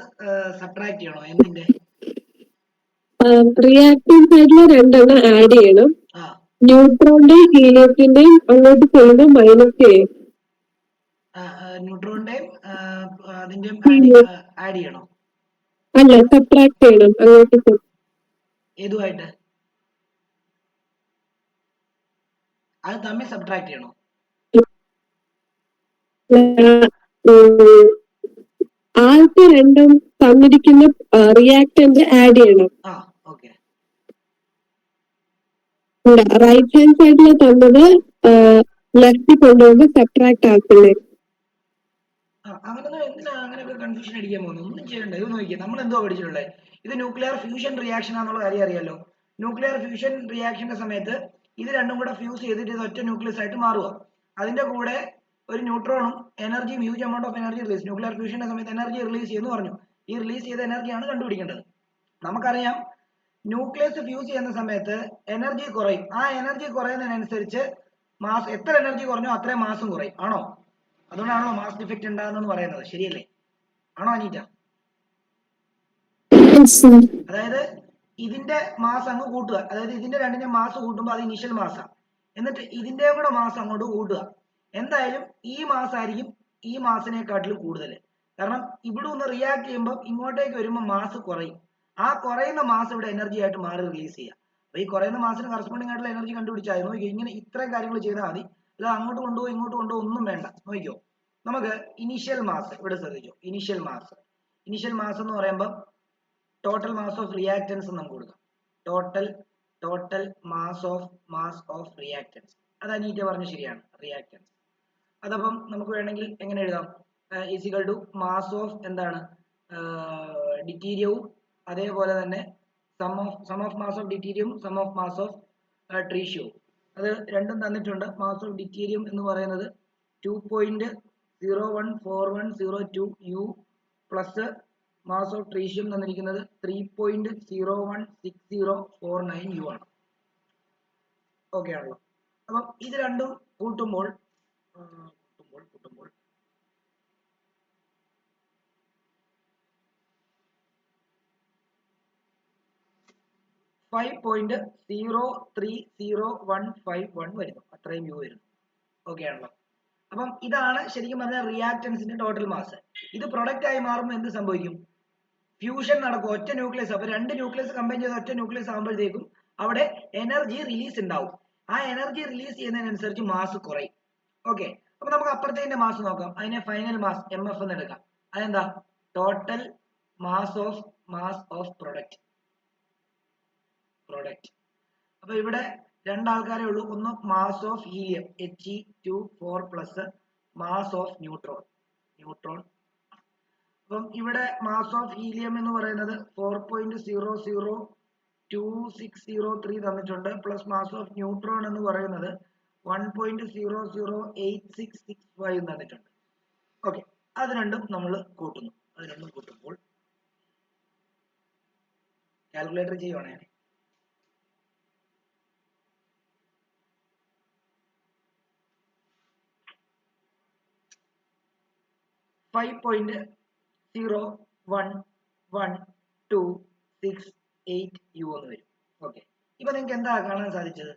സബ്ട്രാക്ട് ചെയ്യണോ? എന്തിന്റെ? റിയാക്റ്റീവ് സൈഡില് 2 എണ്ണം ആഡ് ചെയ്യണം. ന്യൂട്രോണിന്റെയും ഹീലിയത്തിന്റെയും അങ്ങോട്ട് ചെയ്യുമ്പോൾ മൈനസ് ചെയ്യും. ന്യൂട്രോണിന്റെയും അതിന്റെയും ആഡ് ചെയ്യണോ? അല്ല, സബ്ട്രാക്ട് ചെയ്യണം അങ്ങോട്ട്. ഏതുമായിട്ട്? അത് തമ്മിൽ സബ്ട്രാക്ട് ചെയ്യണോ? ആദ്യത്തെ 2 തന്നിരിക്കുന്ന റിയാക്ടന്റ് ആഡ് ചെയ്യണം. റൈറ്റ് ഹാൻഡ് സൈഡിൽ തന്നത് ലെഫ്റ്റ് കൊണ്ടുപോകുമ്പോൾ സബ്ട്രാക്ട് ആക്കില്ലേ. അങ്ങനെയൊക്കെ കൺഫ്യൂഷൻ അടിക്കാൻ പോകുന്നു. ഒന്നും ചെയ്യണ്ട. ഇത് നോക്കിയേ, നമ്മൾ എന്തോ പഠിച്ചിട്ടുള്ളത്. ഇത് ന്യൂക്ലിയർ ഫ്യൂഷൻ റിയാക്ഷൻ ആണെന്നുള്ള കാര്യം അറിയാലോ. ന്യൂക്ലിയർ ഫ്യൂഷൻ റിയാക്ഷന്റെ സമയത്ത് ഇത് രണ്ടും കൂടെ ഫ്യൂസ് ചെയ്തിട്ട് ഇത് ഒറ്റ ന്യൂക്ലിയസ് ആയിട്ട് മാറുക. അതിന്റെ കൂടെ ഒരു ന്യൂട്രോണും എനർജിയും huge amount of energy release. Nuclear ഫ്യൂഷന്റെ സമയത്ത് എനർജി റിലീസ് ചെയ്യുന്നു പറഞ്ഞു. ഈ റിലീസ് ചെയ്ത എനർജിയാണ് കണ്ടുപിടിക്കേണ്ടത്. നമുക്കറിയാം, ന്യൂക്ലിയസ് ഫ്യൂസ് ചെയ്യുന്ന സമയത്ത് എനർജി കുറയും. ആ എനർജി കുറയുന്നതിനനുസരിച്ച് മാസ് എത്ര എനർജി കുറഞ്ഞോ അത്രയും മാസും കുറയും ആണോ? അതുകൊണ്ടാണല്ലോ മാസ് ഡിഫക്റ്റ് ഉണ്ടാകുന്നെന്ന് പറയുന്നത്, ശരിയല്ലേ? ആണോ അനീറ്റ? അതായത് ഇതിന്റെ മാസ് അങ്ങ് കൂട്ടുക, അതായത് ഇതിന്റെ രണ്ടിന്റെ മാസ് കൂട്ടുമ്പോൾ അത് ഇനിഷ്യൽ മാസാണ്, എന്നിട്ട് ഇതിന്റെ കൂടെ മാസ് അങ്ങോട്ട് കൂട്ടുക. എന്തായാലും ഈ മാസ് ആയിരിക്കും ഈ മാസിനെക്കാട്ടിലും കൂടുതൽ, കാരണം ഇവിടെ ഒന്ന് റിയാക്ട് ചെയ്യുമ്പോൾ ഇങ്ങോട്ടേക്ക് വരുമ്പോൾ മാസ് കുറയും. ആ കുറയുന്ന മാസ് ഇവിടെ എനർജി ആയിട്ട് മാറി റിലീസ് ചെയ്യുക. അപ്പൊ ഈ കുറയുന്ന മാസിന് കറസ്പോണ്ടിങ് ആയിട്ടുള്ള എനർജി കണ്ടുപിടിച്ചാൽ നോക്കിയോ, ഇങ്ങനെ ഇത്രയും കാര്യങ്ങൾ ചെയ്താൽ മതി. അല്ല അങ്ങോട്ട് കൊണ്ടുപോയി ഇങ്ങോട്ട് കൊണ്ടുപോയി ഒന്നും വേണ്ട. നോക്കിയോ, നമുക്ക് ഇനിഷ്യൽ മാസ് ഇവിടെ ശ്രദ്ധിച്ചോ, ഇനിഷ്യൽ മാസ് എന്ന് പറയുമ്പോൾ ടോട്ടൽ മാസ് ഓഫ് റിയാക്ടൻസ് നമുക്ക് കൊടുക്കാം. ടോട്ടൽ മാസ് ഓഫ് റിയാക്ടൻസ്, അത് അനീറ്റ പറഞ്ഞ ശരിയാണ്, റിയാക്ടൻസ്. അതപ്പം നമുക്ക് വേണമെങ്കിൽ എങ്ങനെ എഴുതാം? ഈസിക്കൽ ടു മാസ് ഓഫ് എന്താണ് ഡിറ്റീരിയവും അതേപോലെ തന്നെ sum of mass of deuterium, sum of mass of ട്രീഷ്യവും. അത് രണ്ടും തന്നിട്ടുണ്ട്. മാസ് ഓഫ് ഡിറ്റീരിയം എന്ന് പറയുന്നത് 2.014102 u plus mass of tritium തന്നിരിക്കുന്നത് 3.016049 u ആണ്. ഓക്കെ ആണല്ലോ? അപ്പം ഇത് രണ്ടും കൂട്ടുമ്പോൾ 5.030151 വരുന്നു, അത്രയും യു വരുന്നു. ഓക്കെ ആണല്ലോ? അപ്പം ഇതാണ് ശരിക്കും പറഞ്ഞാൽ റിയാക്ടൻസിന്റെ ടോട്ടൽ മാസ്. ഇത് പ്രൊഡക്റ്റ് ആയി മാറുമ്പോൾ എന്ത് സംഭവിക്കും? ഫ്യൂഷൻ നടക്കും, ഒറ്റ ന്യൂക്ലിയസ്. അപ്പൊ രണ്ട് ന്യൂക്ലിയസ് കമ്പൈൻ ചെയ്ത് ഒറ്റ ന്യൂക്ലിയസ് ആകുമ്പോഴത്തേക്കും അവിടെ എനർജി റിലീസ് ഉണ്ടാവും. ആ എനർജി റിലീസ് ചെയ്യുന്നതിനനുസരിച്ച് മാസ് കുറയും. ഓക്കെ, അപ്പൊ നമുക്ക് അപ്പുറത്തേന്റെ മാസ് നോക്കാം. അതിനെ ഫൈനൽ മാസ് MF എന്ന് എടുക്കാം. അതെന്താ? Total mass of product. അപ്പൊ ഇവിടെ രണ്ടാൾക്കാരേ ഉള്ളൂ. ഒന്ന് mass of helium He2 plus mass of neutron. അപ്പം ഇവിടെ മാസ് ഓഫ് ഹീലിയം എന്ന് പറയുന്നത് 4.002603 തന്നിട്ടുണ്ട്, പ്ലസ് മാസ് ഓഫ് ന്യൂട്രോൺ എന്ന് പറയുന്നത് 1.008665 തന്നിട്ടുണ്ട്. ഓക്കെ, അത് രണ്ടും നമ്മൾ കൂട്ടുന്നു. കൂട്ടുമ്പോൾ കാൽക്കുലേറ്റർ ചെയ്യുവാണേ. 5.011268 u എന്ന് വരും. ഓക്കെ, ഇപ്പൊ നിങ്ങൾക്ക് എന്താ കാണാൻ സാധിച്ചത്?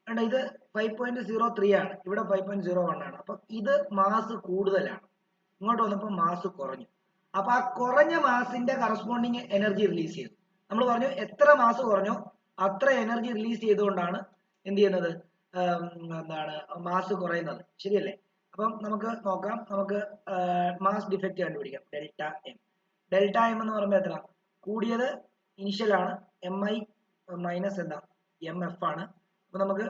കണ്ടോ, ഇത് 5.03 ആണ്, ഇവിടെ 5.01 ആണ്. അപ്പൊ ഇത് മാസ് കൂടുതലാണ്, ഇങ്ങോട്ട് വന്നപ്പോൾ മാസ് കുറഞ്ഞു. അപ്പൊ ആ കുറഞ്ഞ മാസിന്റെ കറസ്പോണ്ടിങ് എനർജി റിലീസ് ചെയ്തു. നമ്മൾ പറഞ്ഞു എത്ര മാസ് കുറഞ്ഞോ അത്ര എനർജി റിലീസ് ചെയ്തുകൊണ്ടാണ് എന്ത് ചെയ്യുന്നത്, എന്താണ് മാസ് കുറയുന്നത്, ശരിയല്ലേ? അപ്പം നമുക്ക് നോക്കാം, നമുക്ക് മാസ് ഡിഫക്റ്റ് കണ്ടുപിടിക്കാം. ഡെൽറ്റ എം എന്ന് പറയുമ്പോൾ എത്ര? കൂടിയത് ഇനിഷ്യൽ ആണ്, MI മൈനസ് എന്താ MF ആണ്. അപ്പൊ നമുക്ക്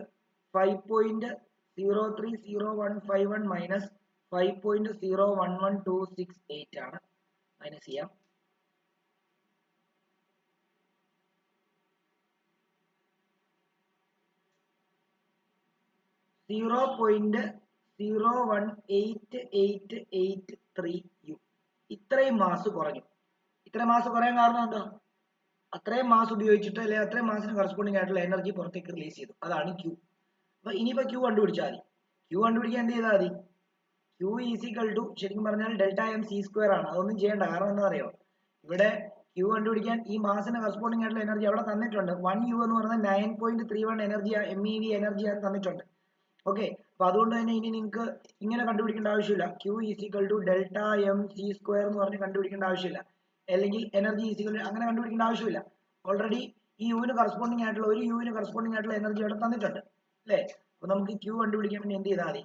5.030151 മൈനസ് 5.011268 ആണ്. മൈനസ് ചെയ്യാം. (0.018883 u). ഇത്രയും മാസ് കുറഞ്ഞു. ഇത്രയും മാസ് കുറയാൻ കാരണം എന്താ? അത്രയും മാസ് ഉപയോഗിച്ചിട്ട് അല്ലെങ്കിൽ അത്രയും മാസിന് കറസ്പോണ്ടിങ് ആയിട്ടുള്ള എനർജി പുറത്തേക്ക് റിലീസ് ചെയ്തു, അതാണ് Q. അപ്പൊ ഇനിയിപ്പോ Q കണ്ടുപിടിച്ചാൽ മതി. Q കണ്ടുപിടിക്കാൻ എന്ത് ചെയ്താൽ മതി? Q ഈസിക്കൽ ടു ശരിക്കും പറഞ്ഞാൽ ഡെൽറ്റ എം C² ആണ്. അതൊന്നും ചെയ്യേണ്ട, കാരണം എന്താ അറിയോ, ഇവിടെ Q കണ്ടുപിടിക്കാൻ ഈ മാസിന് കറസ്പോണ്ടിങ് ആയിട്ടുള്ള എനർജി അവിടെ തന്നിട്ടുണ്ട്. 1 U എന്ന് പറയുന്നത് 9.31 എനർജി MeV എനർജി ആണ് തന്നിട്ടുണ്ട്. ഓക്കെ, അപ്പൊ അതുകൊണ്ട് തന്നെ ഇനി നിങ്ങൾക്ക് ഇങ്ങനെ കണ്ടുപിടിക്കേണ്ട ആവശ്യമില്ല. Q is equal to delta M C² എന്ന് പറഞ്ഞ് കണ്ടുപിടിക്കേണ്ട ആവശ്യമില്ല, അല്ലെങ്കിൽ എനർജി ഈസിക്കൽ അങ്ങനെ കണ്ടുപിടിക്കേണ്ട ആവശ്യമില്ല. ഓൾറെഡി ഈ യുവിന് കറസ്പോണ്ടിങ് ആയിട്ടുള്ള ഒരു യുവിന് കറസ്പോണ്ടിങ് ആയിട്ടുള്ള എനർജി അവിടെ തന്നിട്ടുണ്ട്, അല്ലേ? അപ്പൊ നമുക്ക് Q കണ്ടുപിടിക്കാൻ വേണ്ടി എന്ത് ചെയ്താൽ മതി?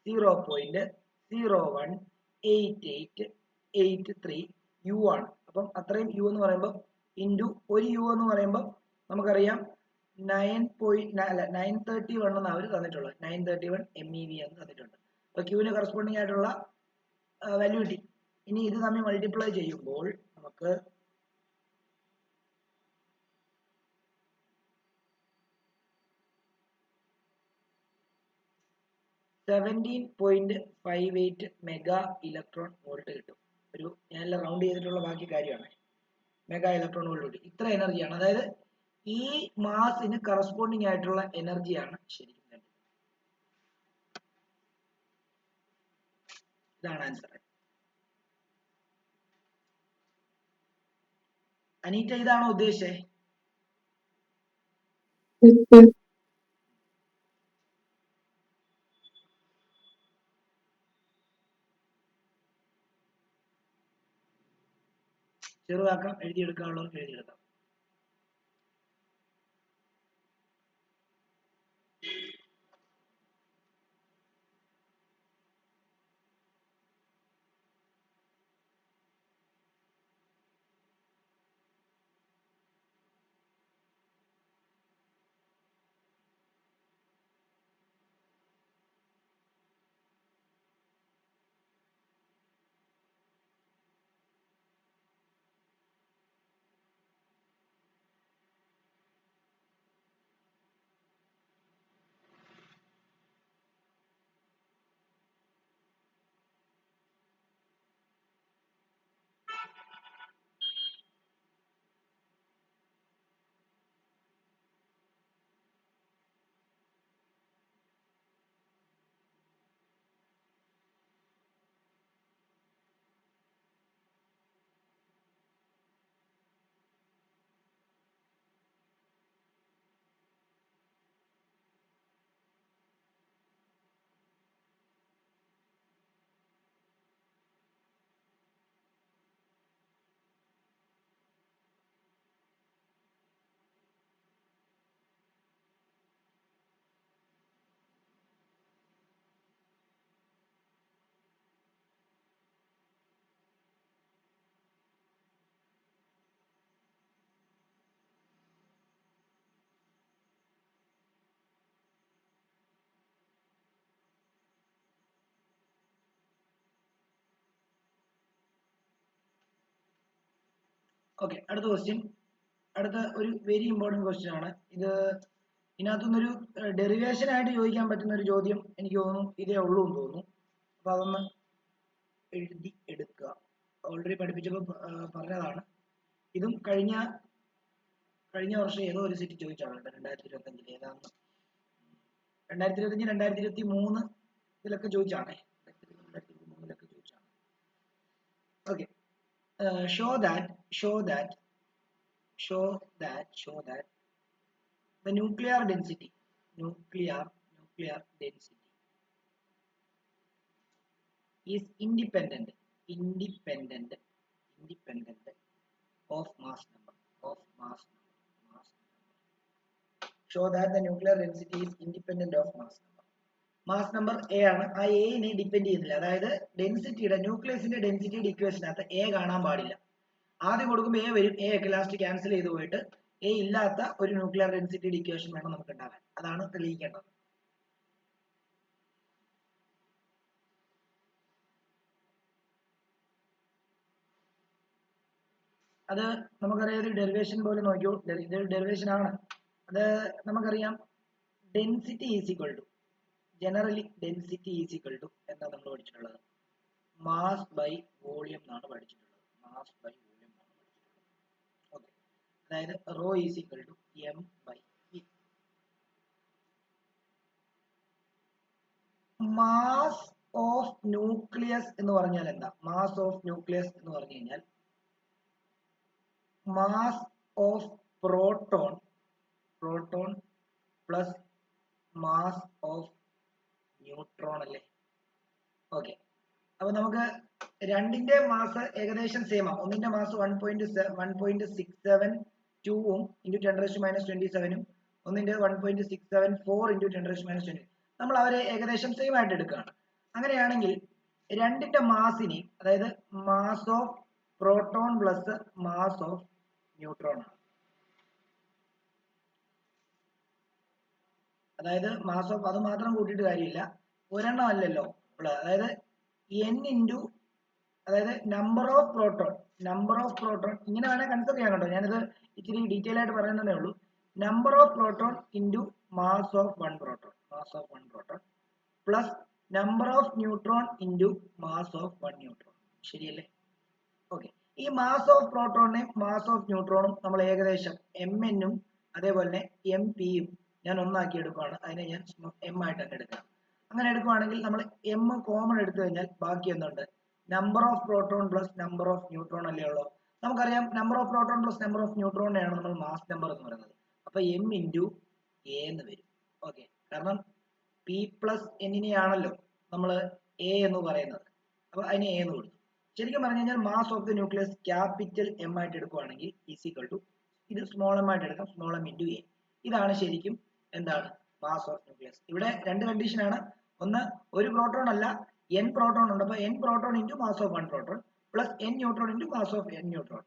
0.018883 U ആണ്. അപ്പം അത്രയും U എന്ന് പറയുമ്പോൾ ഇൻറ്റു ഒരു U എന്ന് പറയുമ്പോൾ നമുക്കറിയാം 931 എന്ന് അവർ തന്നിട്ടുള്ളത്. 931 MeV എന്ന് തന്നിട്ടുണ്ട്. അപ്പൊ Qന് കറസ്പോണ്ടിങ് ആയിട്ടുള്ള വാല്യൂ കിട്ടി. ഇനി ഇത് തമ്മിൽ മൾട്ടിപ്ലൈ ചെയ്യുമ്പോൾ നമുക്ക് 17.58 മെഗാ ഇലക്ട്രോൺ വോൾട്ട് കിട്ടും. ഒരു ഞാനെല്ലാം റൗണ്ട് ചെയ്തിട്ടുള്ള ബാക്കി കാര്യമാണ്. മെഗാ ഇലക്ട്രോൺ വോൾട്ട് കിട്ടും. ഇത്ര എനർജിയാണ്, അതായത് ഈ മാസിന് കറസ്പോണ്ടിങ് ആയിട്ടുള്ള എനർജിയാണ് ശരിക്കും. ഇതാണ് ആൻസർ. അനീറ്റ ഇതാണോ ഉദ്ദേശിച്ചേ? ചെറുതാക്കാം, എഴുതിയെടുക്കാനുള്ളവർക്ക് എഴുതിയെടുക്കാം. ഓക്കെ, അടുത്ത ക്വസ്റ്റ്യൻ. അടുത്ത ഒരു വെരി ഇമ്പോർട്ടൻറ്റ് ക്വസ്റ്റ്യൻ ആണ് ഇത്. ഇതിനകത്തുനിന്നൊരു ഡെറിവേഷൻ ആയിട്ട് ചോദിക്കാൻ പറ്റുന്ന ഒരു ചോദ്യം എനിക്ക് തോന്നുന്നു ഇതേ ഉള്ളൂ എന്ന് തോന്നുന്നു. അപ്പൊ അതൊന്ന് എഴുതി എടുക്കുക. ഓൾറെഡി പഠിപ്പിച്ചപ്പോൾ പറഞ്ഞതാണ്. ഇതും കഴിഞ്ഞ വർഷം ഏതോ ഒരു സെറ്റ് ചോദിച്ചാണ് 2025 ഏതാന്ന് 2025 2023 ഇതിലൊക്കെ ചോദിച്ചാണേ. 2023 ചോദിച്ചാണ്. Okay, show that the nuclear density is independent of mass number. Show that the nuclear density is independent of mass number. Mass number A ആണ്. ആ എനെ ഡിപ്പെൻഡ് ചെയ്യുന്നില്ല. അതായത് ഡെൻസിറ്റിയുടെ ന്യൂക്ലിയസിന്റെ ഡെൻസിറ്റിയുടെ ഇക്വേഷനകത്ത് എ കാണാൻ പാടില്ല. ആദ്യം കൊടുക്കുമ്പോൾ എ വരും, എ ഒക്കെ ലാസ്റ്റ് ക്യാൻസൽ ചെയ്ത് പോയിട്ട് എ ഇല്ലാത്ത ഒരു ന്യൂക്ലിയർ ഡെൻസിറ്റിയുടെ ഇക്വേഷൻ വേണം നമുക്ക് ഉണ്ടാകാൻ. അതാണ് തെളിയിക്കേണ്ടത്. അത് നമുക്കറിയാം, ഒരു ഡെറിവേഷൻ പോലെ നോക്കിയോ. ഇതൊരു ഡെറിവേഷൻ ആണ്. അത് നമുക്കറിയാം, density is equal to generally density is equal to എന്താ നമ്മൾ പഠിച്ചിട്ടുള്ളത്? മാസ് ബൈ വോളിയം എന്നാണ് പഠിച്ചിട്ടുള്ളത്. മാസ് ബൈ വോളിയം എന്നാണ് പഠിച്ചിട്ടുള്ളത്. ഓക്കെ, അതായത് rho is equal to M by V. Mass of nucleus എന്ന് പറഞ്ഞാൽ എന്താ? മാസ് ഓഫ് ന്യൂക്ലിയസ് എന്ന് പറഞ്ഞു കഴിഞ്ഞാൽ mass of proton plus mass of neutron അല്ലേ? ഓക്കെ, അപ്പൊ നമുക്ക് രണ്ടിന്റെ മാസ് ഏകദേശം സെയിം ആണ്. ഒന്നിന്റെ മാസ് 1.672 ഇൻറ്റു 10⁻27 ഒന്നിന്റെ 1.674 ഇൻറ്റു 10⁻20. നമ്മൾ അവരെ ഏകദേശം സെയിം ആയിട്ട് എടുക്കുകയാണ്. അങ്ങനെയാണെങ്കിൽ രണ്ടിന്റെ മാസിനെ, അതായത് mass of proton plus mass of neutron ആണ്. അതായത് മാസ് ഓഫ് അത് മാത്രം കൂട്ടിയിട്ട് കാര്യമില്ല, ഒരെണ്ണം അല്ലല്ലോ. അതായത് n ഇൻറ്റു, അതായത് നമ്പർ ഓഫ് പ്രോട്ടോൺ ഇങ്ങനെ വേണേൽ കൺസിഡർ ചെയ്യാൻ കേട്ടോ. ഞാനിത് ഇച്ചിരി ഡീറ്റെയിൽ ആയിട്ട് പറയുന്നതേ ഉള്ളൂ. Number of proton into mass of one proton plus number of neutron into mass of one neutron. ശരിയല്ലേ? ഓക്കെ, ഈ മാസ് ഓഫ് പ്രോട്ടോണിനെയും മാസ് ഓഫ് ന്യൂട്രോണും നമ്മൾ ഏകദേശം mn ഉം അതേപോലെ തന്നെ mp യും ഞാൻ ഒന്നാക്കി എടുക്കുകയാണ്. അതിനെ ഞാൻ m ആയിട്ട് തന്നെ എടുക്കാം. അങ്ങനെ എടുക്കുവാണെങ്കിൽ നമ്മൾ എം കോമൺ എടുത്തു കഴിഞ്ഞാൽ ബാക്കി എന്തുണ്ട്? Number of proton plus number of neutron അല്ലേ ഉള്ളൂ. നമുക്കറിയാം number of proton plus number of ന്യൂട്രോണിനെയാണ് നമ്മൾ മാസ് നമ്പർ എന്ന് പറയുന്നത്. അപ്പൊ എം ഇൻറ്റു എ എന്ന് വരും. ഓക്കെ, കാരണം പി പ്ലസ് എന്നിനെയാണല്ലോ നമ്മൾ എ എന്ന് പറയുന്നത്. അപ്പൊ അതിന് എ എന്ന് കൊടുത്തു. ശരിക്കും പറഞ്ഞു കഴിഞ്ഞാൽ mass of the nucleus capital M ആയിട്ട് എടുക്കുവാണെങ്കിൽ ഈസ് ഈക്വൽ ടു ഇത് സ്മോൾ എം ആയിട്ട് എടുക്കാം, സ്മോൾ എം ഇൻറ്റു എ. ഇതാണ് ശരിക്കും എന്താണ് മാസ് ഓഫ് ന്യൂക്ലിയസ്. ഇവിടെ രണ്ട് കണ്ടീഷനാണ്. ഒന്ന്, ഒരു പ്രോട്ടോൺ അല്ല n പ്രോട്ടോൺ ഉണ്ട്. അപ്പൊ n proton into mass of 1 proton plus n neutron into mass of n neutron.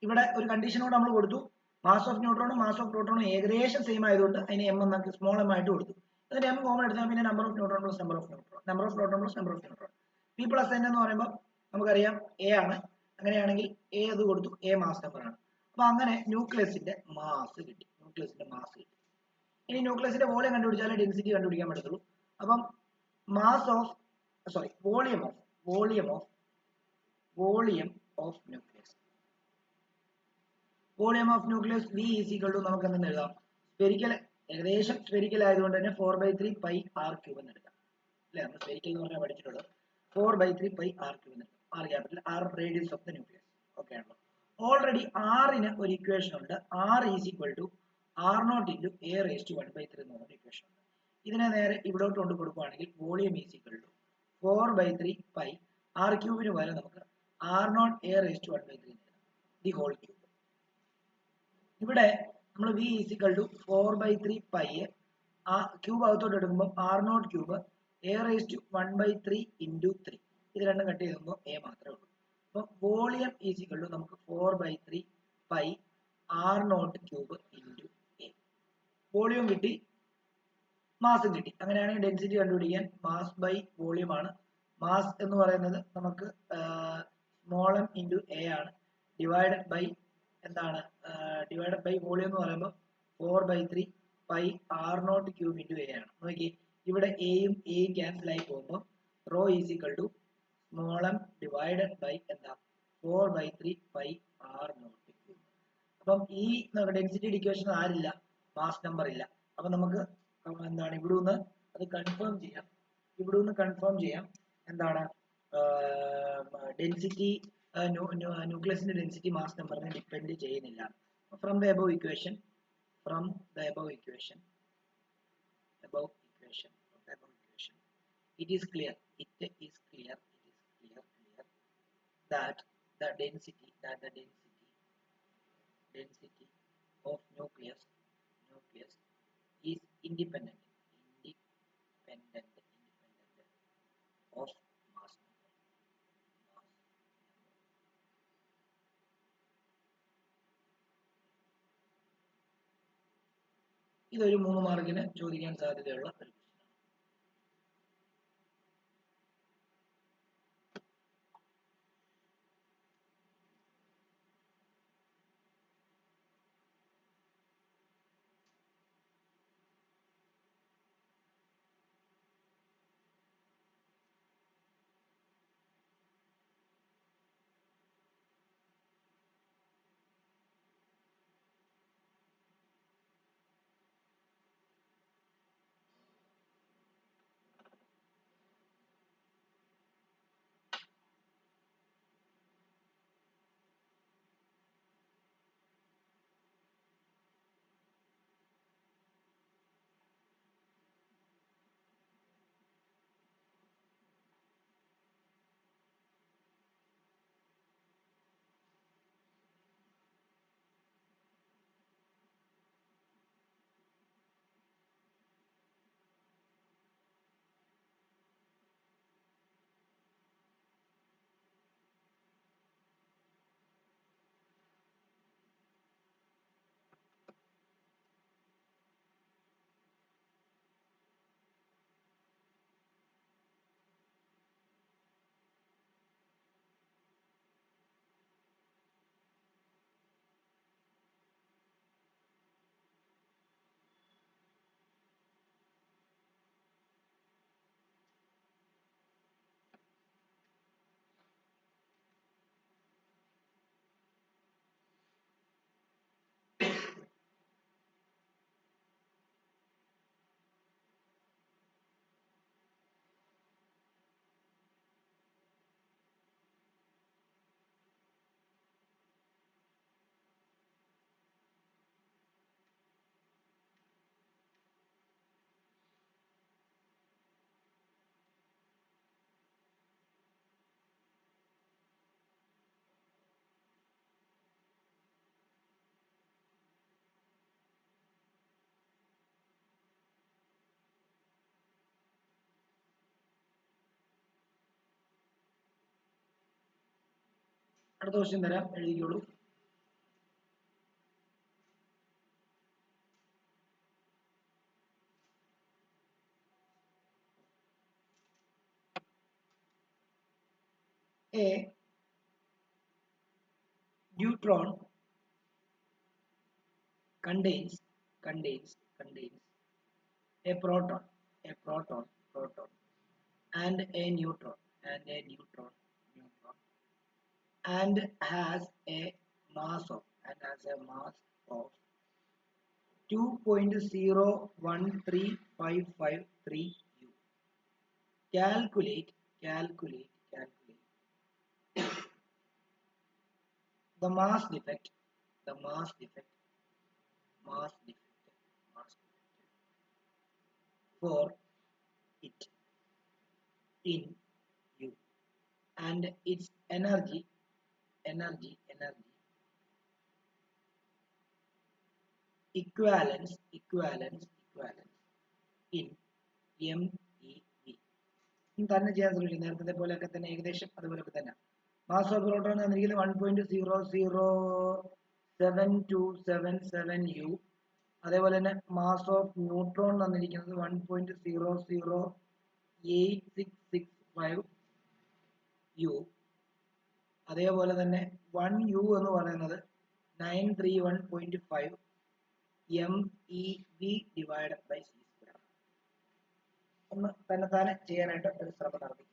ഇവിടെ ഒരു കണ്ടീഷനോട് നമ്മൾ കൊടുത്തു, മാസ് ഓഫ് ന്യൂട്രോണും മാസ് ഓഫ് പ്രോട്ടോണും ഏകദേശം സെയിം ആയതുകൊണ്ട് അതിന് എം എന്നൊക്കെ സ്മോൾ എം ആയിട്ട് കൊടുത്തു. എന്നിട്ട് എം കോമൺ എടുത്താൽ പിന്നെ number of neutron plus number of neutron, number of proton plus number of neutron. P plus N എന്ന് പറയുമ്പോൾ നമുക്കറിയാം എ ആണ്. അങ്ങനെയാണെങ്കിൽ എ അത് കൊടുത്തു, എ മാസ് നമ്പർ ആണ്. അപ്പൊ അങ്ങനെ ന്യൂക്ലിയസിന്റെ മാസ് കിട്ടി, ന്യൂക്ലിയസിന്റെ മാസ് കിട്ടി. ഇനി ന്യൂക്ലിയസിന്റെ വോളിയം കണ്ടുപിടിച്ചാലേ ഡെൻസിറ്റി കണ്ടുപിടിക്കാൻ പറ്റത്തുള്ളൂ. അപ്പം mass of volume of nucleus, volume of nucleus V is equal to നമുക്ക് എന്തെന്ന് എഴുതാം? സ്പെരിക്കൽ, ഏകദേശം സ്പെരിക്കൽ ആയതുകൊണ്ട് തന്നെ 4/3 പൈ ആർ ക്യൂബ് എന്ന് എടുക്കാം അല്ലെ. നമ്മൾ സ്പെരിക്കൽ എന്ന് പറഞ്ഞാൽ പഠിച്ചിട്ടുള്ളത് 4/3 പൈ ആർ ക്യൂബ് എന്ന് എടുക്കാം. R capital, R radius of the nucleus. Okay ആണല്ലോ. ഓൾറെഡി ആറിന് ഒരു ഇക്വേഷൻ ഉണ്ട്. R is equal to R naught into A raise to 1/3 എന്ന് പറഞ്ഞ ഇക്വേഷൻ ഉണ്ട്. ഇതിനെ നേരെ ഇവിടോട്ട് കൊണ്ട് കൊടുക്കുകയാണെങ്കിൽ volume is equal to 4/3 pi R ക്യൂബിന് പകരം നമുക്ക് R nought a raise to 1/3 the whole cube. ഇവിടെ നമ്മൾ V is equal to 4/3 pi R cube അകത്തോട്ട് എടുക്കുമ്പോൾ R not cube a raise to 1/3 into 3. ഇത് രണ്ടും കട്ട് ചെയ്യുമ്പോൾ എ മാത്രമേ ഉള്ളൂ. അപ്പൊ വോളിയം ഈസ് ഈക്വൽ ടു നമുക്ക് 4/3 pi R not cube into A. Volume കിട്ടി, മാസും കിട്ടി. അങ്ങനെയാണെങ്കിൽ ഡെൻസിറ്റി കണ്ടുപിടിക്കാൻ മാസ് ബൈ വോളിയം ആണ്. മാസ് എന്ന് പറയുന്നത് നമുക്ക് സ്മോൾ എം ഇൻറ്റു എ ആണ്, ഡിവൈഡഡ് ബൈ എന്താണ്, ഡിവൈഡഡ് ബൈ വോളിയം എന്ന് പറയുമ്പോൾ 4/3 pi R not cube into A ആണ്. നോക്കി, ഇവിടെ എയും എയും ക്യാൻസൽ ആയി പോകുമ്പോൾ rho is equal to small M divided by എന്താ 4/3 പൈ ആർ നോട്ട് ക്യൂബ്. അപ്പം ഈ ഡെൻസിറ്റി ഇക്വേഷൻ ആരില്ല, മാസ് നമ്പർ ഇല്ല. അപ്പൊ നമുക്ക് എന്താണ് ഇവിടെ നിന്ന് അത് കൺഫേം ചെയ്യാം. ഇവിടെ നിന്ന് കൺഫേം ചെയ്യാം എന്താണ് ഡെൻസിറ്റി, ന്യൂക്ലിയസിന്റെ ഡെൻസിറ്റി മാസ് നമ്പറിനെ ഡിപ്പെൻഡ് ചെയ്യുന്നില്ല. From the above equation it is clear that the density of nucleus is independent of mass number. ഇതൊരു 3 മാർക്കിന് ചോദിക്കാൻ സാധ്യതയുള്ള ഒരു അടുത്ത ക്വസ്റ്റ്യൻ തരാം, എഴുതിക്കോളൂ. A neutron contains a proton and a neutron and has a mass of 2.013553 U. Calculate the mass defect for it in U and its energy equivalence in MeV. തന്നെ ചെയ്യാൻ ശ്രമിച്ചു, നേരത്തെ പോലെയൊക്കെ തന്നെ, ഏകദേശം അതുപോലൊക്കെ തന്നെ. മാസ് ഓഫ് പ്രോട്ടോൺ തന്നിരിക്കുന്നത് 1.00727 U. അതേപോലെ തന്നെ മാസ് ഓഫ് ന്യൂട്രോൺ തന്നിരിക്കുന്നത് 1.00865 U. അതേപോലെ തന്നെ 1 U എന്ന് പറയുന്നത് 931.5 MeV divided by C square. ഒന്ന് തന്നെ ചെയ്യാനായിട്ട് ഒരു ശ്രമം നടത്തി.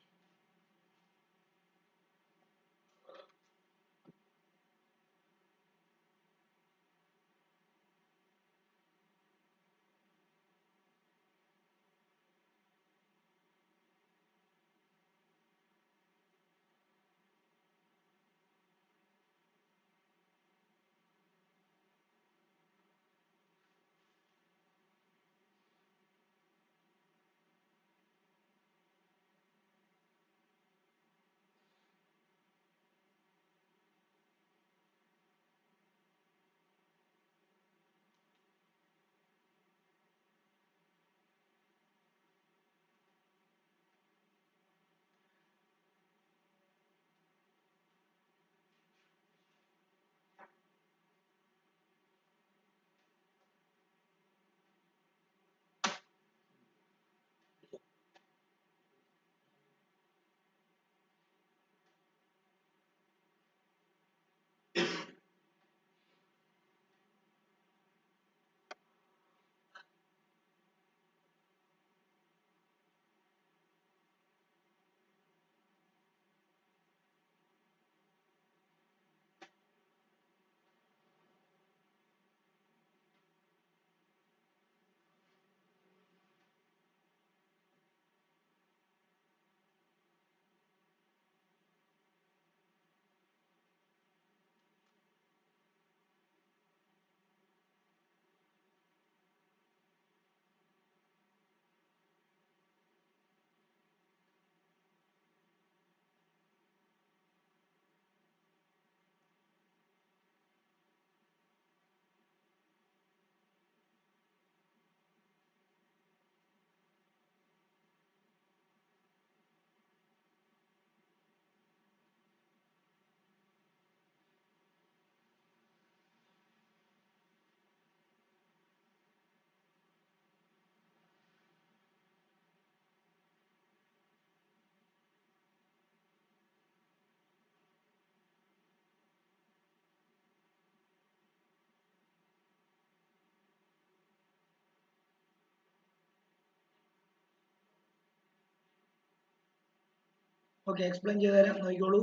ഓക്കെ, എക്സ്പ്ലെയിൻ ചെയ്ത് തരാം, നോക്കിക്കോളൂ.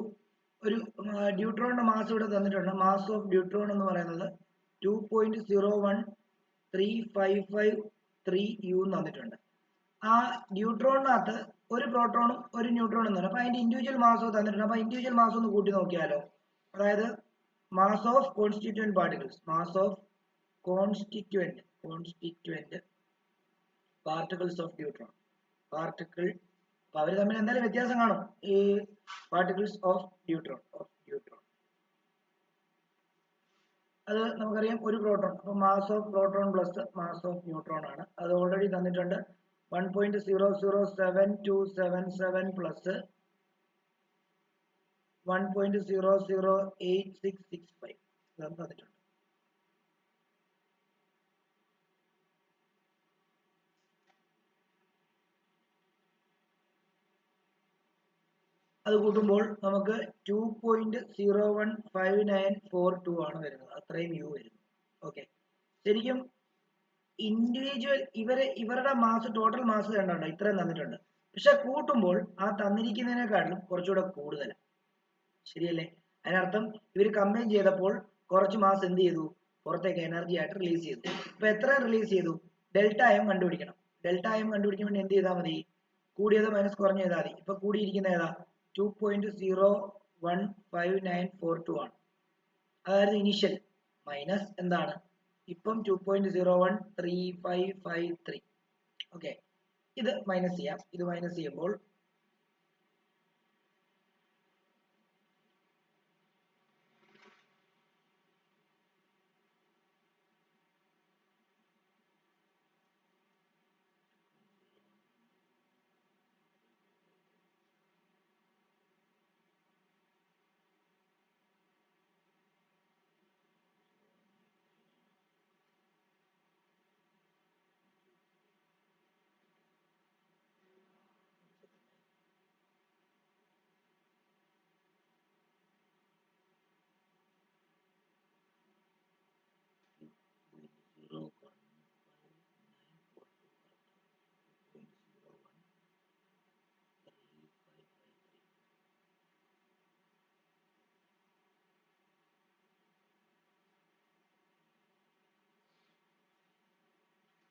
ഒരു ഡ്യൂട്രോണിന്റെ മാസ് ഇവിടെ തന്നിട്ടുണ്ട്. മാസ് ഓഫ് ഡ്യൂട്രോൺ എന്ന് പറയുന്നത് 2.01355 U തന്നിട്ടുണ്ട്. ആ ഡ്യൂട്രോണിനകത്ത് ഒരു പ്രോട്ടോണും ഒരു ന്യൂട്രോണും തന്നെ. അപ്പൊ അതിന്റെ ഇൻഡിവിജ്വൽ മാസ് തന്നിട്ടുണ്ട്. അപ്പൊ ഇൻഡിവിജ്വൽ മാസ് ഒന്ന് കൂട്ടി നോക്കിയാലോ. അതായത് mass of constituent particles, particles of deuteron, അപ്പൊ അവർ തമ്മിൽ എന്തായാലും വ്യത്യാസം കാണും. ഈ പാർട്ടിക്കിൾസ് ഓഫ് ഡ്യൂട്രോൺ അത് നമുക്കറിയാം, ഒരു പ്രോട്ടോൺ. അപ്പൊ mass of proton plus mass of neutron ആണ്. അത് ഓൾറെഡി തന്നിട്ടുണ്ട്. 1.00727 പ്ലസ് 1.008665 ഇതാണ് തന്നിട്ടുണ്ട്. അത് കൂട്ടുമ്പോൾ നമുക്ക് 2.015942 ആണ് വരുന്നത്. അത്രയും യു വരുന്നു. ഓക്കെ, ശരിക്കും ഇൻഡിവിജ്വൽ ഇവരുടെ മാസ്, ടോട്ടൽ മാസ് കണ്ടോ ഇത്രയും തന്നിട്ടുണ്ട്. പക്ഷെ കൂട്ടുമ്പോൾ ആ തന്നിരിക്കുന്നതിനെക്കാട്ടിലും കുറച്ചുകൂടെ കൂടുതലാണ്. ശരിയല്ലേ? അതിനർത്ഥം ഇവർ കമ്പൈൻ ചെയ്തപ്പോൾ കുറച്ച് മാസ് എന്ത് ചെയ്തു, പുറത്തേക്ക് എനർജി ആയിട്ട് റിലീസ് ചെയ്തു. ഇപ്പൊ എത്ര റിലീസ് ചെയ്തു? ഡെൽറ്റ എം കണ്ടുപിടിക്കണം. ഡെൽറ്റ എം കണ്ടുപിടിക്കാൻ വേണ്ടി എന്ത് ചെയ്താൽ മതി? കൂടിയത് മൈനസ് കുറഞ്ഞ ചെയ്താൽ മതി. ഇപ്പൊ കൂടിയിരിക്കുന്ന ഏതാ? 2.015942 ആണ്. അതായത് ഇനിഷ്യൽ മൈനസ് എന്താണ് ഇപ്പം 2.013553. ഓക്കെ, ഇത് മൈനസ് ചെയ്യാം. ഇത് മൈനസ് ചെയ്യുമ്പോൾ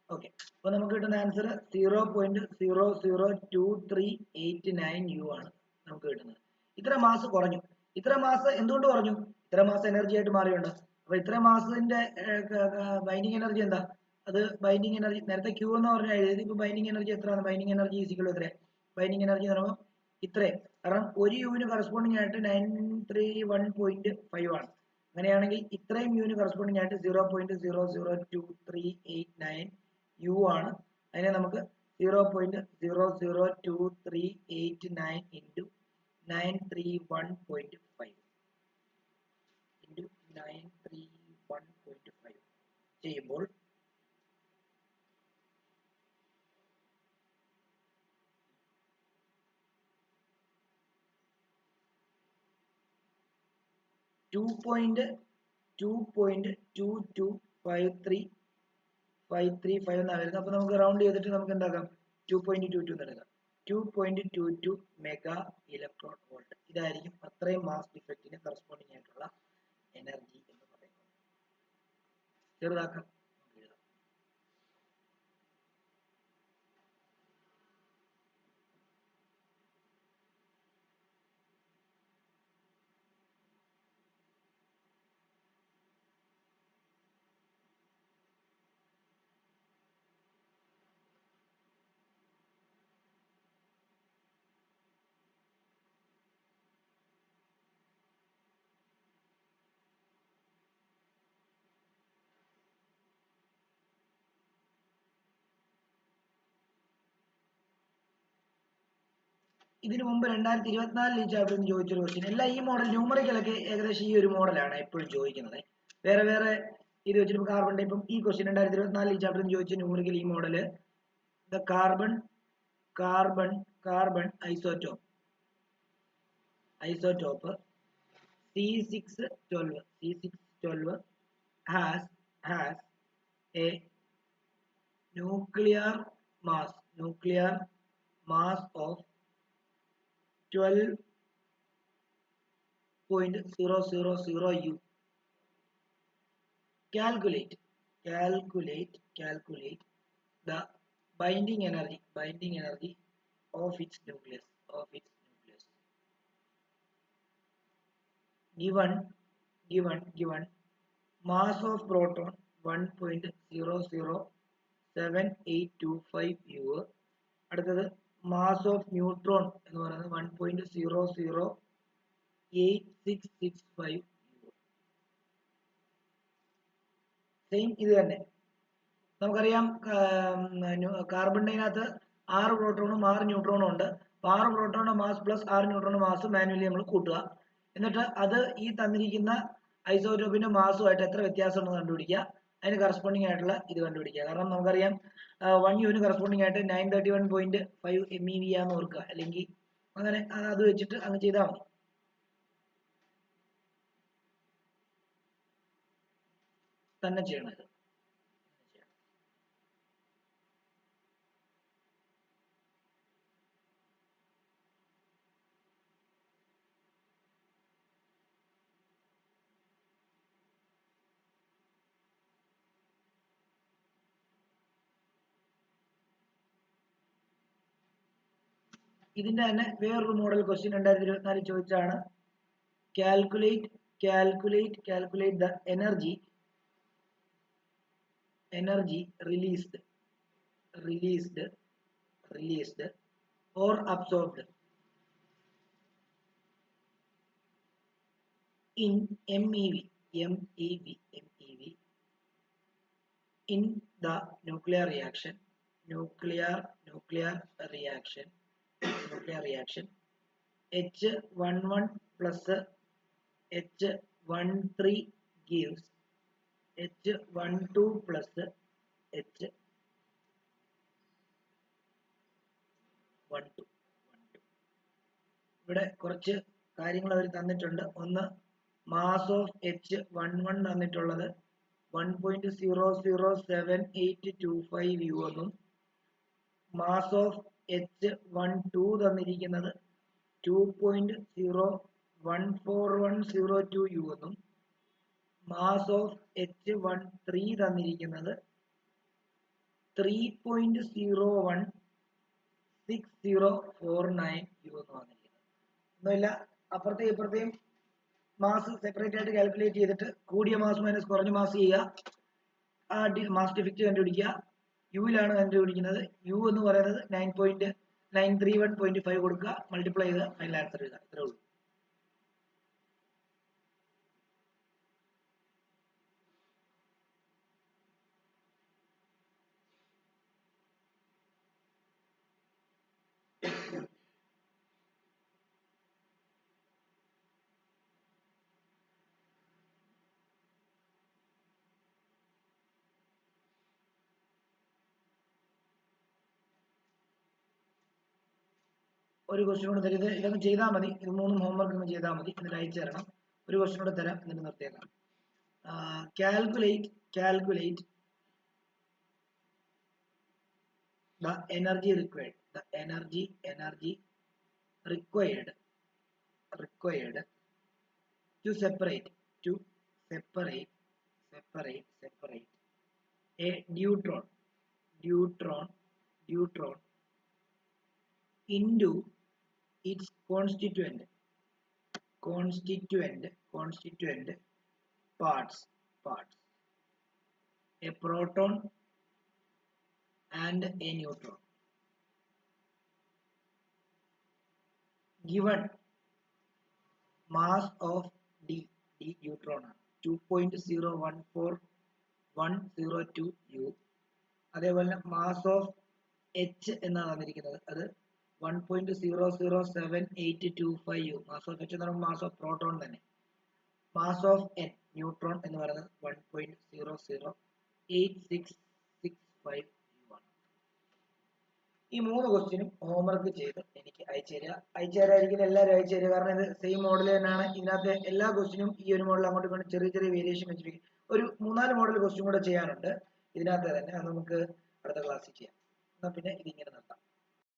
ഓക്കെ, അപ്പൊ നമുക്ക് കിട്ടുന്ന ആൻസർ 0.002389 ആണ് നമുക്ക് കിട്ടുന്നത്. ഇത്ര മാസ് കുറഞ്ഞു. ഇത്ര മാസ് എന്തുകൊണ്ട് കുറഞ്ഞു? ഇത്ര മാസ് എനർജി ആയിട്ട് മാറിയുണ്ട്. അപ്പൊ ഇത്ര മാസത്തിന്റെ ബൈൻഡിങ് എനർജി എന്താ? അത് ബൈൻഡിങ് എനർജി നേരത്തെ ക്യൂ എന്ന് പറഞ്ഞാൽ ഇപ്പൊ ബൈൻഡിങ് എനർജി എത്രയാണ്? ബൈൻഡിങ് എനർജി ഈസിക്കൽ എത്ര? ബൈൻഡിങ് എനർജി എന്ന് പറയുമ്പോൾ ഇത്രയും, കാരണം ഒരു യുവിന് കറസ്പോണ്ടിങ് ആയിട്ട് 931.5 ആണ്. അങ്ങനെയാണെങ്കിൽ ഇത്രയും യുവിന് കറസ്പോണ്ടിങ് ആയിട്ട് 0.002389 യു ആണ്. അതിനെ നമുക്ക് 0.00238 ഇൻറ്റു 931.5 ഇൻറ്റു 931.5 ചെയ്യുമ്പോൾ 2.2253 എന്നാണ് വരുന്നത്. അപ്പൊ നമുക്ക് റൗണ്ട് ചെയ്തിട്ട് നമുക്ക് എന്താക്കാം? 2.22 എടുക്കാം. 2.22 മെഗാ ഇലക്ട്രോൺ വോൾട്ട്. ഇതായിരിക്കും അത്രയും മാസ് ഡിഫക്റ്റിന് കറസ്പോണ്ടിങ് ആയിട്ടുള്ള എനർജി എന്ന് പറയുന്നത്. ചെറുതാക്കാം. ഇതിനു മുമ്പ് 2024 ഈ ചാപ്റ്ററിൽ ചോദിച്ചൊരു ക്വസ്റ്റ്യൻ, എല്ലാം ഈ മോഡൽ ന്യൂമറിക്കലൊക്കെ ഏകദേശം ഈ ഒരു മോഡലാണ് എപ്പോഴും ചോദിക്കുന്നത്. വേറെ വേറെ ഇത് വെച്ചിട്ട് കാർബൺ ഇപ്പം ഈ ക്വസ്റ്റ്യൻ 2024 ഈ ചാപ്റ്ററിൽ ചോദിച്ച ന്യൂമറിക്കൽ ഈ model, the carbon isotope C612 has a nuclear mass of 12.000 U. Calculate the binding energy of its nucleus. Given mass of proton 1.007825 U. അടുത്തത് mass of neutron എന്ന് പറയുന്നത് 1.008665 U. സെയിം ഇത് തന്നെ. നമുക്കറിയാം കാർബണിനകത്ത് 6 പ്രോട്ടോണും 6 ന്യൂട്രോണും ഉണ്ട്. 6 പ്രോട്ടോണിന്റെ മാസ് പ്ലസ് 6 ന്യൂട്രോണിന്റെ മാസ് മാനുവലി നമ്മൾ കൂട്ടുക. എന്നിട്ട് അത് ഈ തന്നിരിക്കുന്ന ഐസോടോപ്പിന്റെ മാസുമായിട്ട് എത്ര വ്യത്യാസം ഉണ്ടെന്ന് കണ്ടുപിടിക്കുക. അതിന് കറസ്പോണ്ടിങ് ആയിട്ടുള്ള ഇത് കണ്ടുപിടിക്കുക. കാരണം നമുക്കറിയാം 1 U കറസ്പോണ്ടിങ് ആയിട്ട് 931.5 MeV ആണെന്ന് ഓർക്കുക. അല്ലെങ്കിൽ അങ്ങനെ അത് വെച്ചിട്ട് അങ്ങ് ചെയ്താൽ മതി. തന്നെ ചെയ്യണം ഇത്. ഇതിന്റെ തന്നെ വേറൊരു മോഡൽ ക്വസ്റ്റ്യൻ 2024 ചോദിച്ചാണ്. Calculate the energy released or absorbed in MeV in the nuclear reaction H11 plus H13 gives H12 plus H12. ഇവിടെ കുറച്ച് കാര്യങ്ങൾ അവർ തന്നിട്ടുണ്ട്. ഒന്ന്, മാസ് ഓഫ് H11 തന്നിട്ടുള്ളത് 1.007825 U എന്നും മാസ് ഓഫ് H12 തന്നിരിക്കുന്നത് 2.014102 U എന്നും മാസ് ഓഫ് H13 തന്നിരിക്കുന്നത് 3.016049 U എന്ന് വന്നിരിക്കുന്നത്. ഒന്നുമില്ല, അപ്പുറത്തെയും ഇപ്പുറത്തെയും മാസ് സെപ്പറേറ്റ് ആയിട്ട് കാൽക്കുലേറ്റ് ചെയ്തിട്ട് കൂടിയ മാസ് മൈനസ് കുറഞ്ഞ മാസ് ചെയ്യുക. ആ മാസ് ഡിഫക്റ്റ് കണ്ടുപിടിക്കുക. യുവിലാണ് കണ്ടുപിടിക്കുന്നത്. യു എന്ന് പറയുന്നത് 9.931.5 കൊടുക്കുക, മൾട്ടിപ്ലൈ ചെയ്ത് ഫൈനൽ ആൻസർ എഴുതുക. ഇത്രേ ഉള്ളൂ. ഒരു ക്വസ്റ്റ്യൻ കൂടെ തരും. ഇതൊന്ന് ചെയ്താൽ മതി. ഇത് മൂന്നും ഹോംവർക്ക് ഒന്ന് ചെയ്താൽ മതി. എന്നിട്ട് അയച്ചു തരണം. ഒരു ക്വസ്റ്റ്യൻ കൂടെ തരാം, എന്നിട്ട് നിർത്തിയേക്കാം. Calculate the energy required to separate a neutron into its constituent parts, a proton and a neutron. Given mass of D neutron 2.014102 U. അതേപോലെ മാസ് ഓഫ് എച്ച് എന്നാണ് തന്നിരിക്കുന്നത്. അത് 1.007825 U. മാസ് ഓഫ് എച്ച് എന്ന് പറയുമ്പോൾ മാസ് ഓഫ് പ്രോട്ടോൺ തന്നെ. Mass of N neutron എന്ന് പറയുന്നത് 1.008665 U ആണ്. ഈ 3 ക്വസ്റ്റ്യനും ഹോംവർക്ക് ചെയ്ത് എനിക്ക് അയച്ചു തരായിരിക്കും. എല്ലാവരും അയച്ചു തരിക. കാരണം ഇത് സെയിം മോഡൽ തന്നെയാണ്. ഇതിനകത്ത് എല്ലാ ക്വസ്റ്റ്യനും ഈ ഒരു മോഡൽ അങ്ങോട്ട് കൊണ്ട് ചെറിയ വേരിയേഷൻ വെച്ചിരിക്കും. ഒരു 3-4 മോഡൽ ക്വസ്റ്റ്യൻ കൂടെ ചെയ്യാനുണ്ട് ഇതിനകത്ത് തന്നെ. അത് നമുക്ക് അടുത്ത ക്ലാസ്സിൽ ചെയ്യാം. എന്നാൽ പിന്നെ ഇതിങ്ങനെ നിർത്താം.